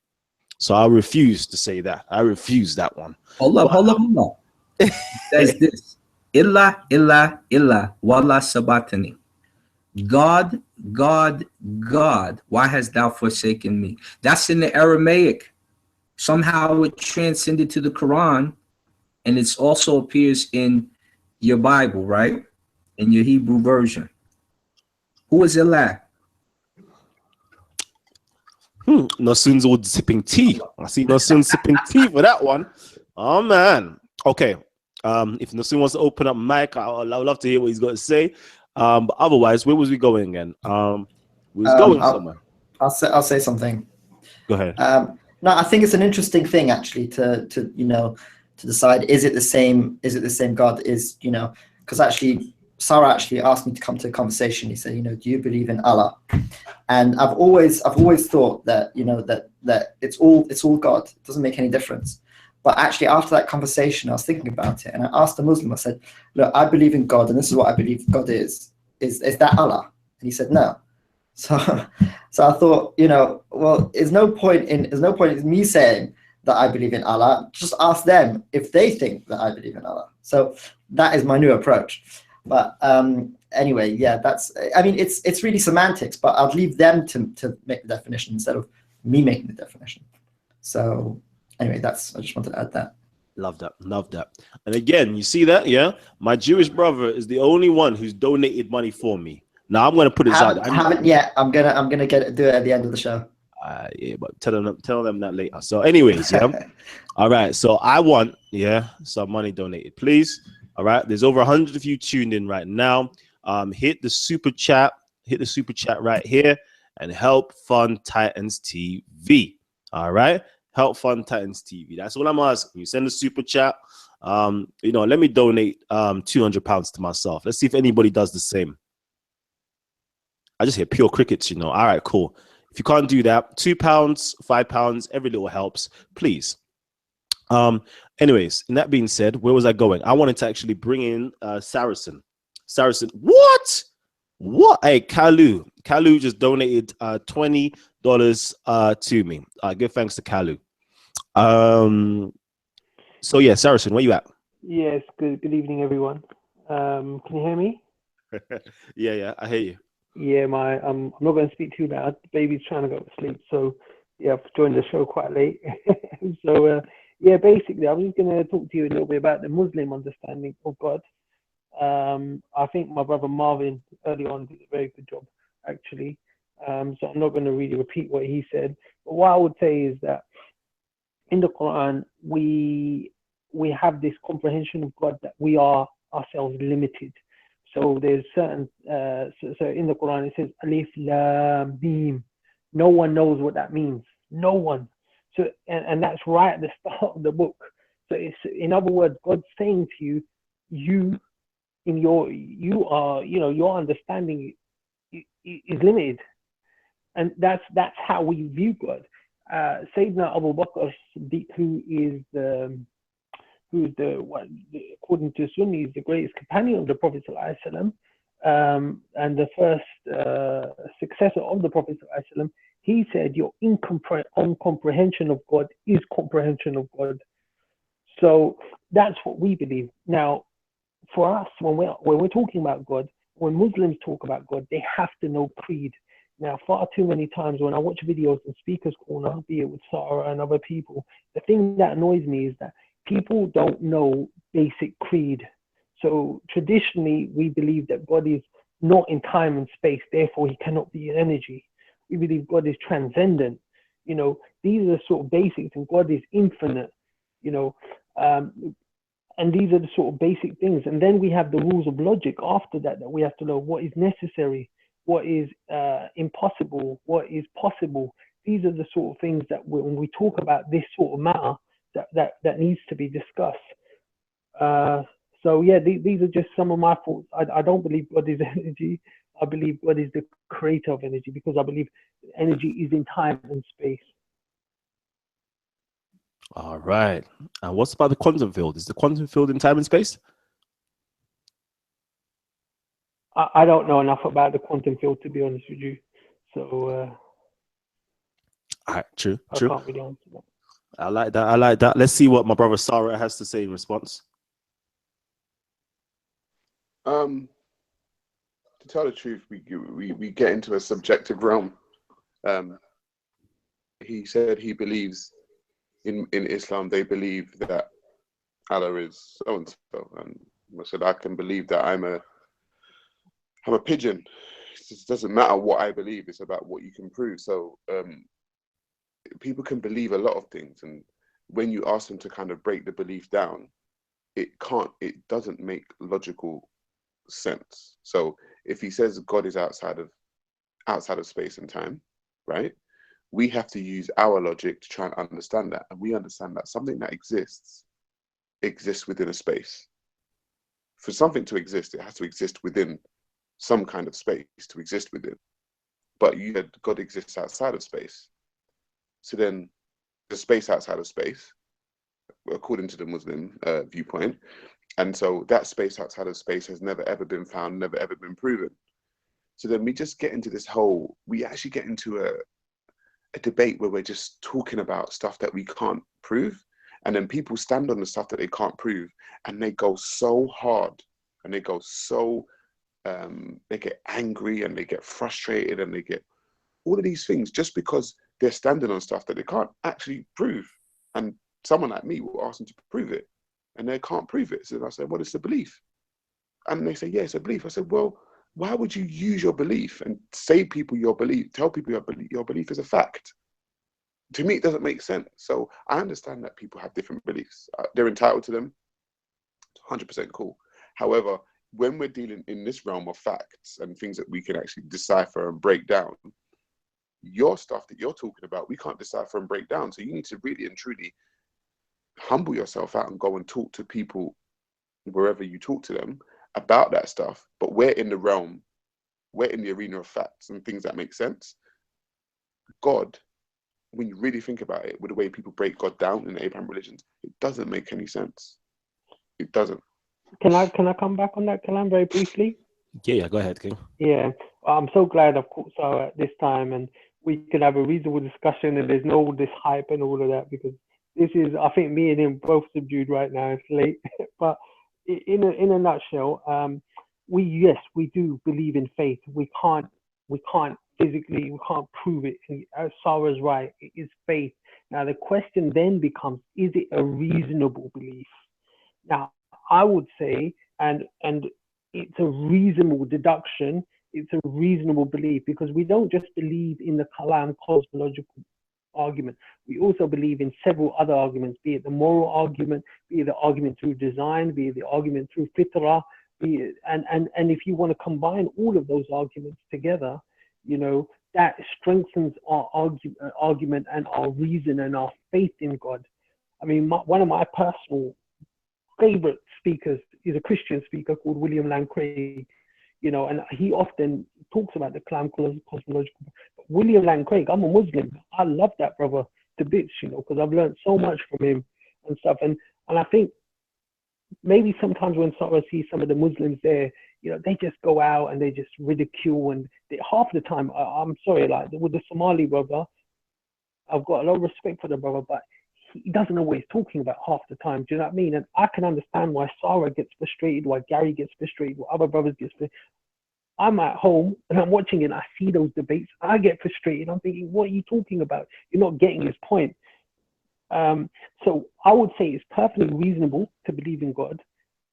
So I refuse to say that. I refuse that one. Hold up. It says this. Illa, wala sabatani. God, why hast thou forsaken me? That's in the Aramaic. Somehow it transcended to the Quran, and it also appears in your Bible, right? In your Hebrew version. Who is Ilah? Nasun's old sipping tea. I see Nasun sipping tea for that one. Oh man. Okay. If Nasun wants to open up mic, I would love to hear what he's got to say. But otherwise, where was we going again? We was going somewhere. I'll say something. Go ahead. No, I think it's an interesting thing actually to decide, is it the same God? Because actually Sarah actually asked me to come to a conversation. He said, do you believe in Allah? And I've always thought that that it's all God. It doesn't make any difference. But actually, after that conversation, I was thinking about it, and I asked the Muslim. I said, "Look, I believe in God, and this is what I believe God is. Is that Allah?" And he said, "No." So I thought, well, there's no point in me saying that I believe in Allah. Just ask them if they think that I believe in Allah. So that is my new approach. But anyway, yeah, it's really semantics. But I'd leave them to make the definition instead of me making the definition. So. Anyway, I just wanted to add that. Love that. And again, you see that, yeah? My Jewish brother is the only one who's donated money for me. Now I'm gonna put it out. I haven't yet. I'm gonna do it at the end of the show. Yeah, but tell them that later. So, anyways, yeah. All right. So I want, some money donated, please. All right. There's over 100 of you tuned in right now. Hit the super chat. Hit the super chat right here and help fund Titans TV. All right. Help fund Titans TV. That's what I'm asking you. Send a super chat. Let me donate £200 to myself. Let's see if anybody does the same. I just hear pure crickets, All right, cool. If you can't do that, £2, £5, every little helps, please. Anyways, in that being said, where was I going? I wanted to actually bring in Saracen. What? Hey, Kalu just donated $20 to me. Give thanks to Kalu. So yeah, Saracen, where you at? Yes, good evening, everyone. Can you hear me? Yeah, I hear you. Yeah, I'm not going to speak too loud. The baby's trying to go to sleep, so yeah, I've joined the show quite late. So basically, I was just going to talk to you a little bit about the Muslim understanding of God. I think my brother Marvin early on did a very good job, actually. So I'm not going to really repeat what he said. But what I would say is that in the Quran, we have this comprehension of God that we are ourselves limited. So there's certain, so in the Quran it says Alif Lam Mim. No one knows what that means. No one. So and that's right at the start of the book. So it's, in other words, God's saying to you, you are, your understanding is limited, and that's how we view God. Sayyidina Abu Bakr Siddiq, according to Sunni, is the greatest companion of the Prophet ﷺ, and the first successor of the Prophet ﷺ, he said, your incomprehension of God is comprehension of God. So that's what we believe. Now, for us, when we're talking about God, when Muslims talk about God, they have to know creed. Now, far too many times when I watch videos in Speaker's Corner, be it with Sarah and other people, the thing that annoys me is that people don't know basic creed. So traditionally, we believe that God is not in time and space, therefore he cannot be in energy. We believe God is transcendent. These are the sort of basics, and God is infinite. And these are the sort of basic things. And then we have the rules of logic after that we have to know what is necessary, what is impossible, what is possible. These are the sort of things that when we talk about this sort of matter, that needs to be discussed. So yeah, these are just some of my thoughts. I don't believe God is energy. I believe God is the creator of energy, because I believe energy is in time and space. All right. And what's about the quantum field? Is the quantum field in time and space? I don't know enough about the quantum field, to be honest with you. So all right, true. I can't really answer that. I like that. Let's see what my brother Sarah has to say in response. To tell the truth, we get into a subjective realm. He said he believes in Islam, they believe that Allah is so and so, and I said I can believe that I'm a pigeon. It doesn't matter what I believe; it's about what you can prove. So people can believe a lot of things, and when you ask them to kind of break the belief down, it doesn't make logical sense. So if he says God is outside of space and time, right? We have to use our logic to try and understand that. And we understand that something that exists within a space. For something to exist, it has to exist within some kind of space to exist within. But you said God exists outside of space. So then the space outside of space, according to the Muslim viewpoint, and so that space outside of space has never ever been found, never ever been proven. So then we just get into we actually get into a debate where we're just talking about stuff that we can't prove, and then people stand on the stuff that they can't prove, and they go so hard, and they go so they get angry, and they get frustrated, and they get all of these things just because they're standing on stuff that they can't actually prove. And someone like me will ask them to prove it, and they can't prove it. So I say, well, it's a belief. And they say, yeah, it's a belief. I said, well, why would you use your belief and say people your belief, tell people your belief is a fact? To me, it doesn't make sense. So I understand that people have different beliefs. They're entitled to them. 100% cool. However, when we're dealing in this realm of facts and things that we can actually decipher and break down, your stuff that you're talking about, we can't decipher and break down. So you need to really and truly humble yourself out and go and talk to people wherever you talk to them about that stuff. But we're in the arena of facts and things that make sense. God, when you really think about it, with the way people break God down in the Abrahamic religions, it doesn't make any sense. It doesn't. Can I come back on that, Kalam, very briefly? Yeah, go ahead, King. Yeah, I'm so glad I've caught Sarah at this time, and we can have a reasonable discussion, and there's no all this hype and all of that, because this is, I think me and him both subdued right now. It's late, but in a nutshell, we do believe in faith. We can't physically, we can't prove it. As Sarah's right, it is faith. Now the question then becomes, is it a reasonable belief? Now I would say, and it's a reasonable deduction, it's a reasonable belief, because we don't just believe in the Kalam cosmological argument. We also believe in several other arguments, be it the moral argument, be it the argument through design, be it the argument through fitrah, and if you want to combine all of those arguments together, you know, that strengthens our argument and our reason and our faith in God. I mean, one of my personal favorite speakers is a Christian speaker called William Lane Craig, you know, and he often talks about the Kalam cosmological. But William Lane Craig, I'm a Muslim. I love that brother to bits, you know, because I've learned so much from him and stuff. And I think maybe sometimes when I see some of the Muslims there, you know, they just go out and they just ridicule, and half the time, I'm sorry, like with the Somali brother, I've got a lot of respect for the brother, but he doesn't know what he's talking about half the time. Do you know what I mean? And I can understand why Sarah gets frustrated, why Gary gets frustrated, why other brothers get frustrated. I'm at home and I'm watching it and I see those debates. I get frustrated. I'm thinking, what are you talking about? You're not getting his point. So I would say it's perfectly reasonable to believe in God.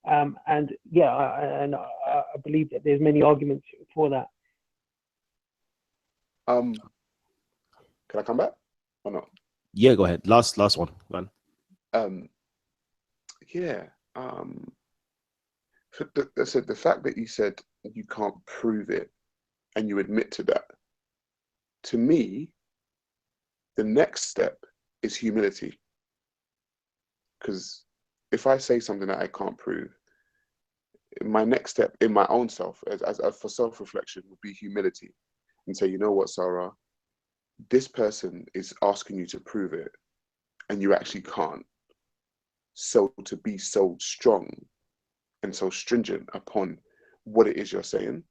And yeah, I believe that there's many arguments for that. Can I come back or not? Yeah, go ahead. Last one. Go on. Yeah. So the fact that you said you can't prove it and you admit to that, to me, the next step is humility. Because if I say something that I can't prove, my next step in my own self, as for self-reflection, would be humility, and say, you know what, Sarah, this person is asking you to prove it, and you actually can't. So to be so strong and so stringent upon what it is you're saying,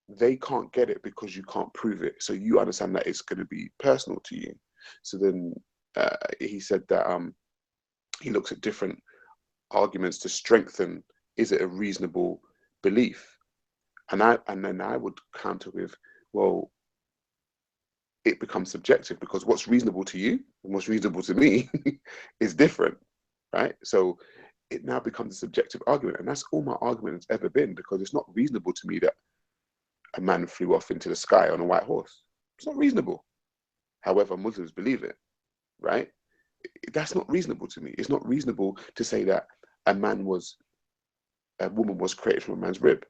they can't get it because you can't prove it. So you understand that it's going to be personal to you. So then he said that he looks at different arguments to strengthen, is it a reasonable belief? And then I would counter with, well, it becomes subjective, because what's reasonable to you and what's reasonable to me is different, right? So it now becomes a subjective argument, and that's all my argument has ever been, because it's not reasonable to me that a man flew off into the sky on a white horse. It's not reasonable. However, Muslims believe it, right? That's not reasonable to me. It's not reasonable to say that a woman was created from a man's rib.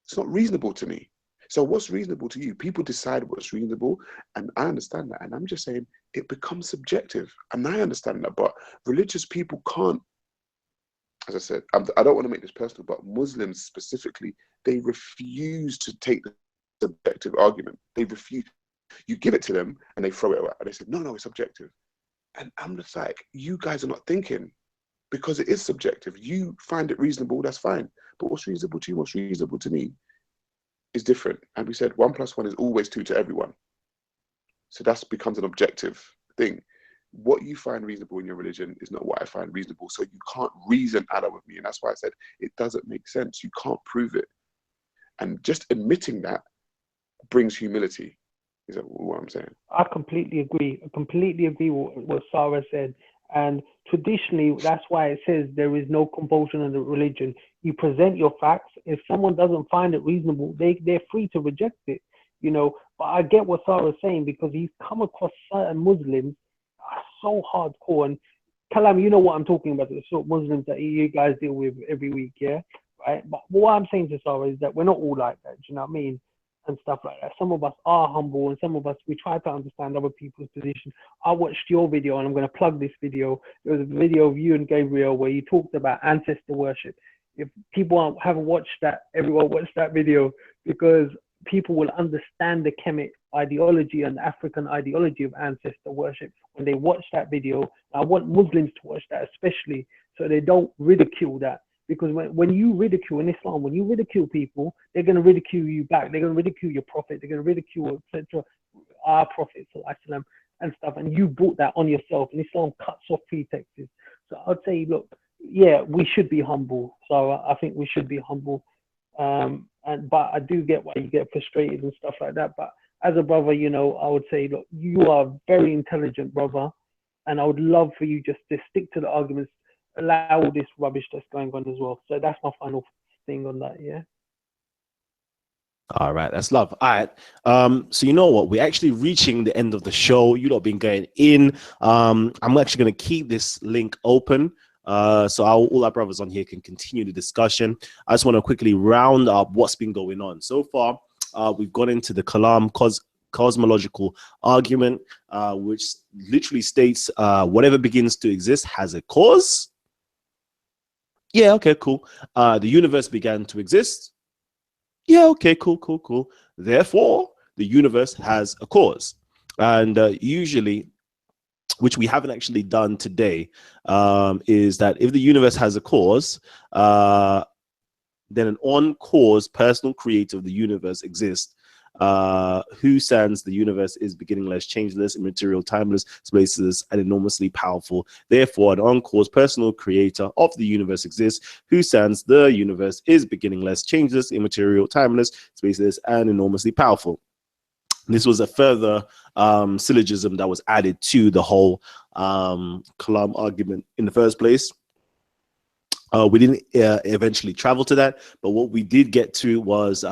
It's not reasonable to me. So what's reasonable to you? People decide what's reasonable, and I understand that. And I'm just saying it becomes subjective, and I understand that. But religious people can't, as I said, I don't want to make this personal, but Muslims specifically, they refuse to take the subjective argument. They refuse. You give it to them and they throw it away. And they say, no, it's subjective. And I'm just like, you guys are not thinking, because it is subjective. You find it reasonable, that's fine. But what's reasonable to you, what's reasonable to me is different. And we said 1 + 1 is always 2 to everyone. So that becomes an objective thing. What you find reasonable in your religion is not what I find reasonable. So you can't reason out of me. And that's why I said it doesn't make sense. You can't prove it. And just admitting that brings humility. Is that what I'm saying? I completely agree. I completely agree with what Sarah said. And traditionally, that's why it says there is no compulsion in the religion. You present your facts. If someone doesn't find it reasonable, they're free to reject it, you know. But I get what Sarah's saying, because he's come across certain Muslims are so hardcore. And Kalam, you know what I'm talking about, the sort of Muslims that you guys deal with every week, yeah? Right? But what I'm saying to Sarah is that we're not all like that, do you know what I mean? And stuff like that. Some of us are humble, and some of us, we try to understand other people's position. I watched your video, and I'm going to plug this video. There was a video of you and Gabriel where you talked about ancestor worship. If people haven't watched that, everyone watch that video, because people will understand the Kemet ideology and the African ideology of ancestor worship when they watch that video. I want Muslims to watch that especially, so they don't ridicule that. Because when you ridicule in Islam, when you ridicule people, they're going to ridicule you back. They're going to ridicule your prophet. They're going to ridicule, etc., our prophet and stuff. And you brought that on yourself. And Islam cuts off pretexts. So I'd say, look, yeah, we should be humble. So I think we should be humble. But I do get why you get frustrated and stuff like that. But as a brother, you know, I would say, look, you are a very intelligent brother, and I would love for you just to stick to the arguments. Allow all this rubbish that's going on as well. So that's my final thing on that. Yeah. All right, that's love. All right. So you know what? We're actually reaching the end of the show. You lot been going in. I'm actually gonna keep this link open. So all our brothers on here can continue the discussion. I just want to quickly round up what's been going on. So far, we've gone into the Kalam cosmological argument, which literally states whatever begins to exist has a cause. Yeah, okay, cool. The universe began to exist. Yeah, okay, cool. Therefore, the universe has a cause. And usually, which we haven't actually done today, is that if the universe has a cause, then an on-cause personal creator of the universe exists, who stands the universe is beginningless, changeless, immaterial, timeless, spaceless, and enormously powerful. Therefore, an on-cause personal creator of the universe exists, who stands the universe is beginningless, changeless, immaterial, timeless, spaceless, and enormously powerful. This was a further syllogism that was added to the whole Kalam argument in the first place. We didn't eventually travel to that, but what we did get to was,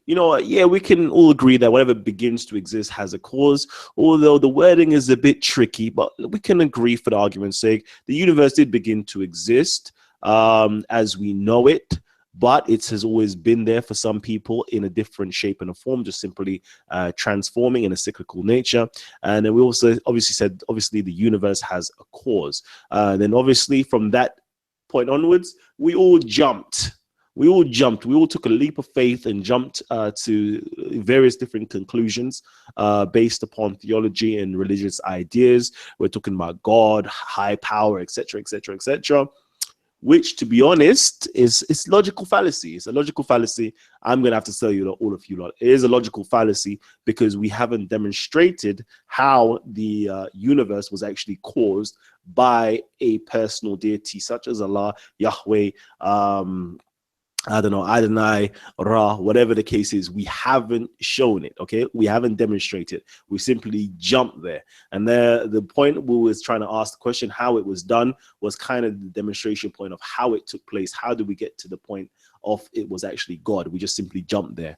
yeah, we can all agree that whatever begins to exist has a cause, although the wording is a bit tricky, but we can agree for the argument's sake, the universe did begin to exist as we know it, but it has always been there for some people in a different shape and a form, just simply transforming in a cyclical nature. And then we also obviously said, the universe has a cause. Then obviously from that point onwards, we all jumped. We all took a leap of faith and jumped to various different conclusions based upon theology and religious ideas. We're talking about God, high power, etc., which, to be honest, is logical fallacy. It's a logical fallacy. I'm going to have to tell you, all of you lot, it is a logical fallacy because we haven't demonstrated how the universe was actually caused by a personal deity such as Allah, Yahweh, I don't know, Adonai, Ra, whatever the case is. We haven't shown it, okay? We haven't demonstrated. We simply jumped there. And the point we was trying to ask the question, how it was done, was kind of the demonstration point of how it took place. How did we get to the point of it was actually God? We just simply jumped there.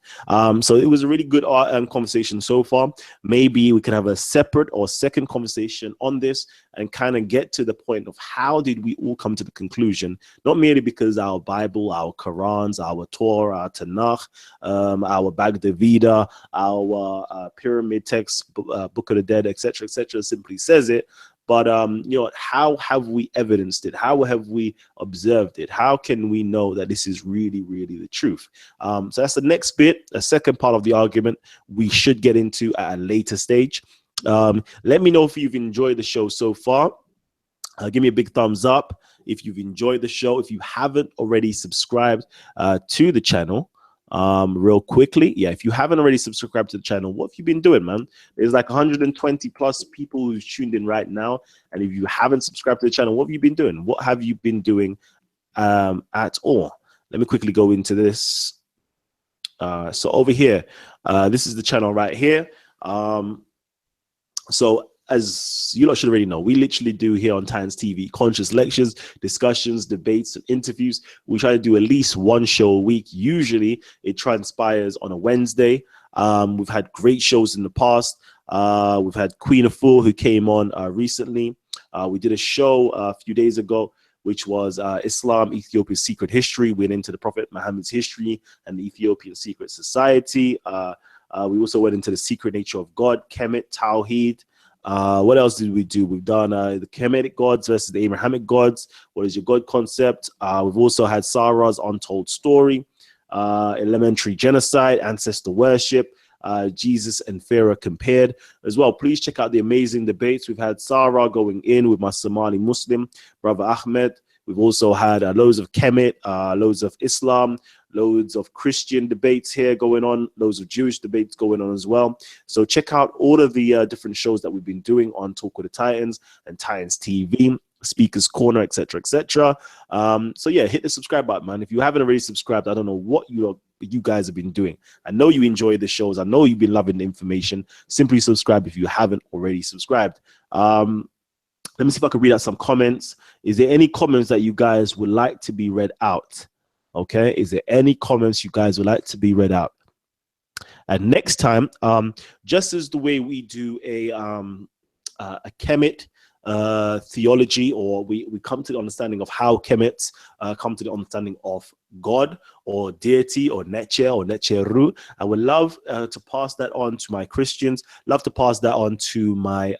So it was a really good conversation so far. Maybe we could have a separate or second conversation on this and kind of get to the point of how did we all come to the conclusion, not merely because our Bible, our Qurans, our Torah, our Tanakh, our Bhagavad Gita, our pyramid text, Book of the Dead, etc., simply says it. But how have we evidenced it? How have we observed it? How can we know that this is really, really the truth? So that's the next bit, a second part of the argument we should get into at a later stage. Let me know if you've enjoyed the show so far. Give me a big thumbs up if you've enjoyed the show. If you haven't already subscribed to the channel, real quickly, if you haven't already subscribed to the channel, what have you been doing, man? There's like 120 plus people who've tuned in right now, and if you haven't subscribed to the channel, what have you been doing? What have you been doing at all? Let me quickly go into this. So over here, this is the channel right here. So as you lot should already know, we literally do here on Titans TV conscious lectures, discussions, debates, and interviews. We try to do at least one show a week. Usually it transpires on a Wednesday. We've had great shows in the past. We've had Queen of Fool, who came on recently. We did a show a few days ago, which was Islam, Ethiopia's secret history. We went into the Prophet Muhammad's history and the Ethiopian secret society. We also went into the secret nature of God, Kemet, Tawheed. What else did we do? We've done the Kemetic gods versus the Abrahamic gods. What is your God concept? We've also had Sarah's untold story, elementary genocide, ancestor worship, Jesus and Pharaoh compared as well. Please check out the amazing debates. We've had Sarah going in with my Somali Muslim brother Ahmed. We've also had loads of Kemet, loads of Islam, loads of Christian debates here going on, loads of Jewish debates going on as well. So check out all of the different shows that we've been doing on Talk with the Titans and Titans TV, Speakers Corner, etc., etc. So yeah, hit the subscribe button, man. If you haven't already subscribed, I don't know what you guys have been doing. I know you enjoy the shows. I know you've been loving the information. Simply subscribe if you haven't already subscribed. Let me see if I can read out some comments. Is there any comments that you guys would like to be read out? Okay, is there any comments you guys would like to be read out? And next time, just as the way we do a Kemet theology, or we come to the understanding of how Kemets come to the understanding of God or deity or Necheru. I would love to pass that on to my Christians, love to pass that on to my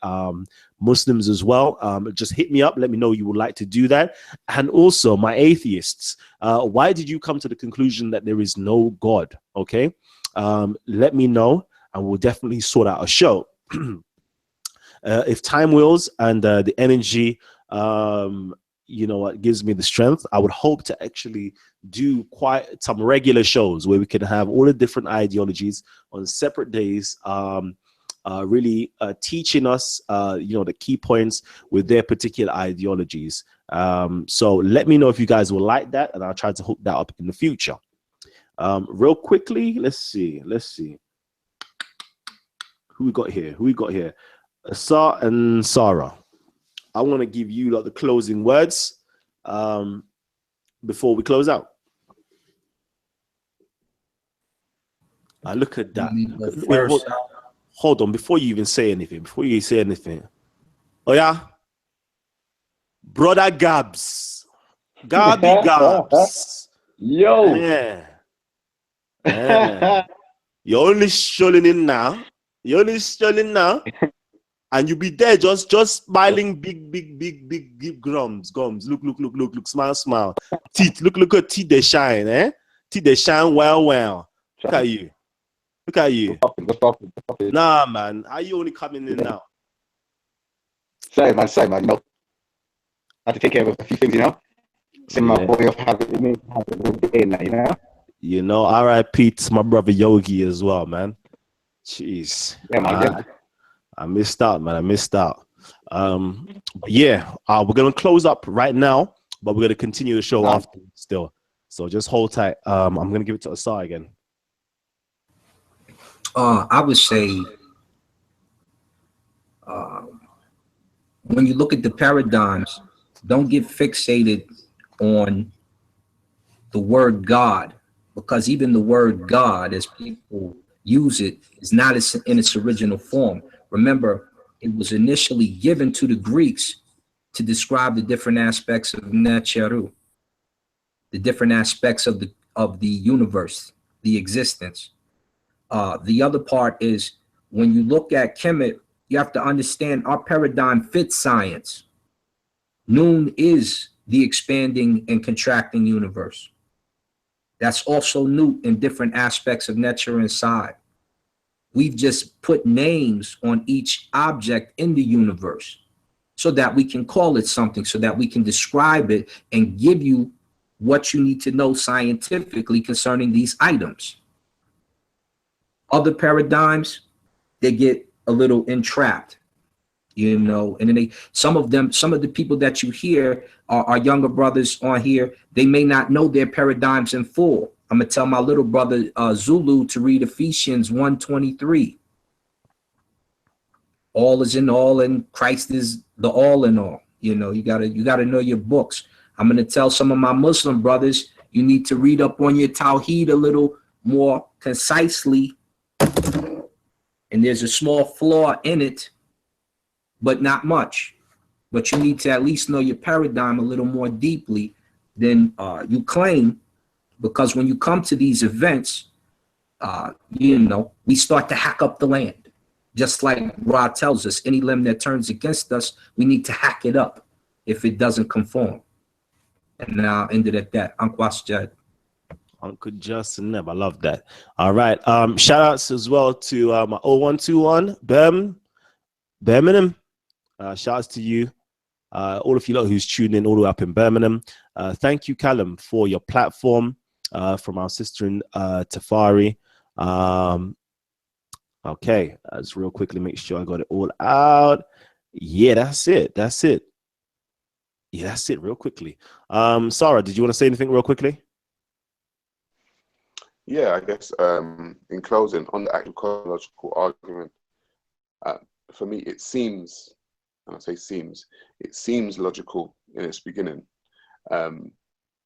Muslims as well. Just hit me up, let me know you would like to do that. And also my atheists, why did you come to the conclusion that there is no God? Okay, let me know and we'll definitely sort out a show. If time wills and the energy, you know what, gives me the strength, I would hope to actually do quite some regular shows where we can have all the different ideologies on separate days, really teaching us, you know, the key points with their particular ideologies. So let me know if you guys will like that, and I'll try to hook that up in the future. Real quickly, let's see. Who we got here? Asar and Sarah, I want to give you like the closing words before we close out. Look at that. Wait, hold on, before you even say anything, oh yeah, brother Gabs, Gabs, yo, you're only strolling in now. And you be there just smiling, big gums. Look, smile. Teeth, look at teeth, they shine, eh? Teeth, they shine well. Look at you. What's poppin'? Nah, man, how you only coming in now? Sorry, man, you know, I have to take care of a few things, you know. Send my boy off, have a good day now, you know. You know, R.I.P. to my brother Yogi as well, man. Jeez. Yeah, man. I missed out, man. But yeah, we're gonna close up right now, but we're gonna continue the show after still. So just hold tight. I'm gonna give it to Asar again. I would say when you look at the paradigms, don't get fixated on the word God, because even the word God, as people use it, is not in its original form. Remember, it was initially given to the Greeks to describe the different aspects of Necheru, the different aspects of the universe, the existence. The other part is, when you look at Kemet, you have to understand our paradigm fits science. Noon is the expanding and contracting universe. That's also new in different aspects of Necheru inside. We've just put names on each object in the universe so that we can call it something, so that we can describe it and give you what you need to know scientifically concerning these items. Other paradigms, they get a little entrapped, you know, and then some of the people that you hear are younger brothers on here. They may not know their paradigms in full. I'm gonna tell my little brother Zulu to read Ephesians 1:23. All is in all, and Christ is the all in all. You know, you gotta know your books. I'm gonna tell some of my Muslim brothers, you need to read up on your Tawheed a little more concisely. And there's a small flaw in it, but not much. But you need to at least know your paradigm a little more deeply than you claim. Because when you come to these events, you know, we start to hack up the land. Just like Ra tells us, any limb that turns against us, we need to hack it up if it doesn't conform. And now I'll end it at that. Uncle Justin, I love that. All right. Shout outs as well to my 0121 Birmingham. Shout outs to you. All of you lot who's tuned in all the way up in Birmingham. Thank you, Kalam, for your platform. From our sister in Tafari. Okay, let's real quickly make sure I got it all out. Yeah, that's it. Yeah, that's it real quickly. Sarah, did you want to say anything real quickly? Yeah, I guess in closing, on the actual cosmological argument, for me, it seems, and I say seems, it seems logical in its beginning.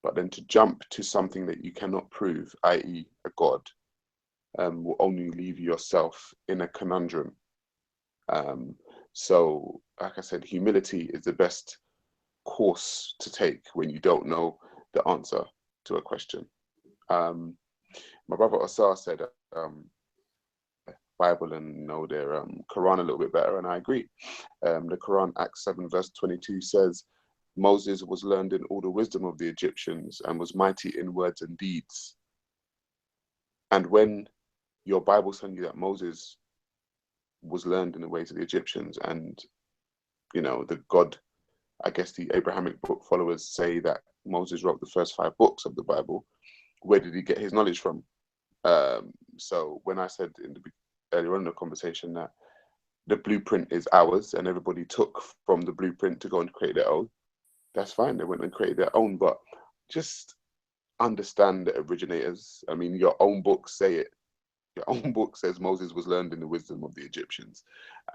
But then to jump to something that you cannot prove, i.e. a God, will only leave yourself in a conundrum. So, like I said, humility is the best course to take when you don't know the answer to a question. My brother Osar said Bible and their Quran a little bit better, and I agree. The Quran, Acts 7 verse 22 says, Moses was learned in all the wisdom of the Egyptians and was mighty in words and deeds. And when your Bible's telling you that Moses was learned in the ways of the Egyptians, and the God, I guess the Abrahamic book followers say that Moses wrote the first 5 books of the Bible, where did he get his knowledge from? So when I said earlier on in the conversation that the blueprint is ours and everybody took from the blueprint to go and create their own, that's fine. They went and created their own, but just understand the originators. I mean, your own books say it. Your own book says Moses was learned in the wisdom of the Egyptians.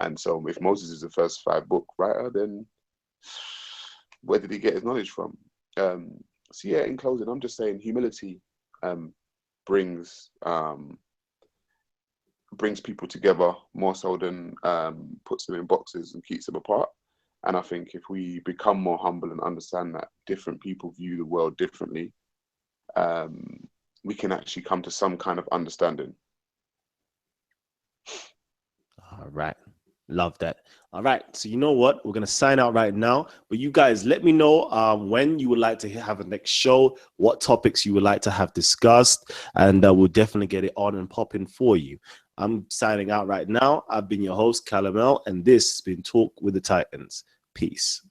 And so if Moses is the first 5 book writer, then where did he get his knowledge from? So yeah, in closing, I'm just saying humility brings people together more so than puts them in boxes and keeps them apart. And I think if we become more humble and understand that different people view the world differently, we can actually come to some kind of understanding. All right. Love that. All right. So you know what? We're going to sign out right now. But you guys, let me know when you would like to have a next show, what topics you would like to have discussed, and we'll definitely get it on and popping for you. I'm signing out right now. I've been your host, Kalam, and this has been Talk with the Titans. Peace.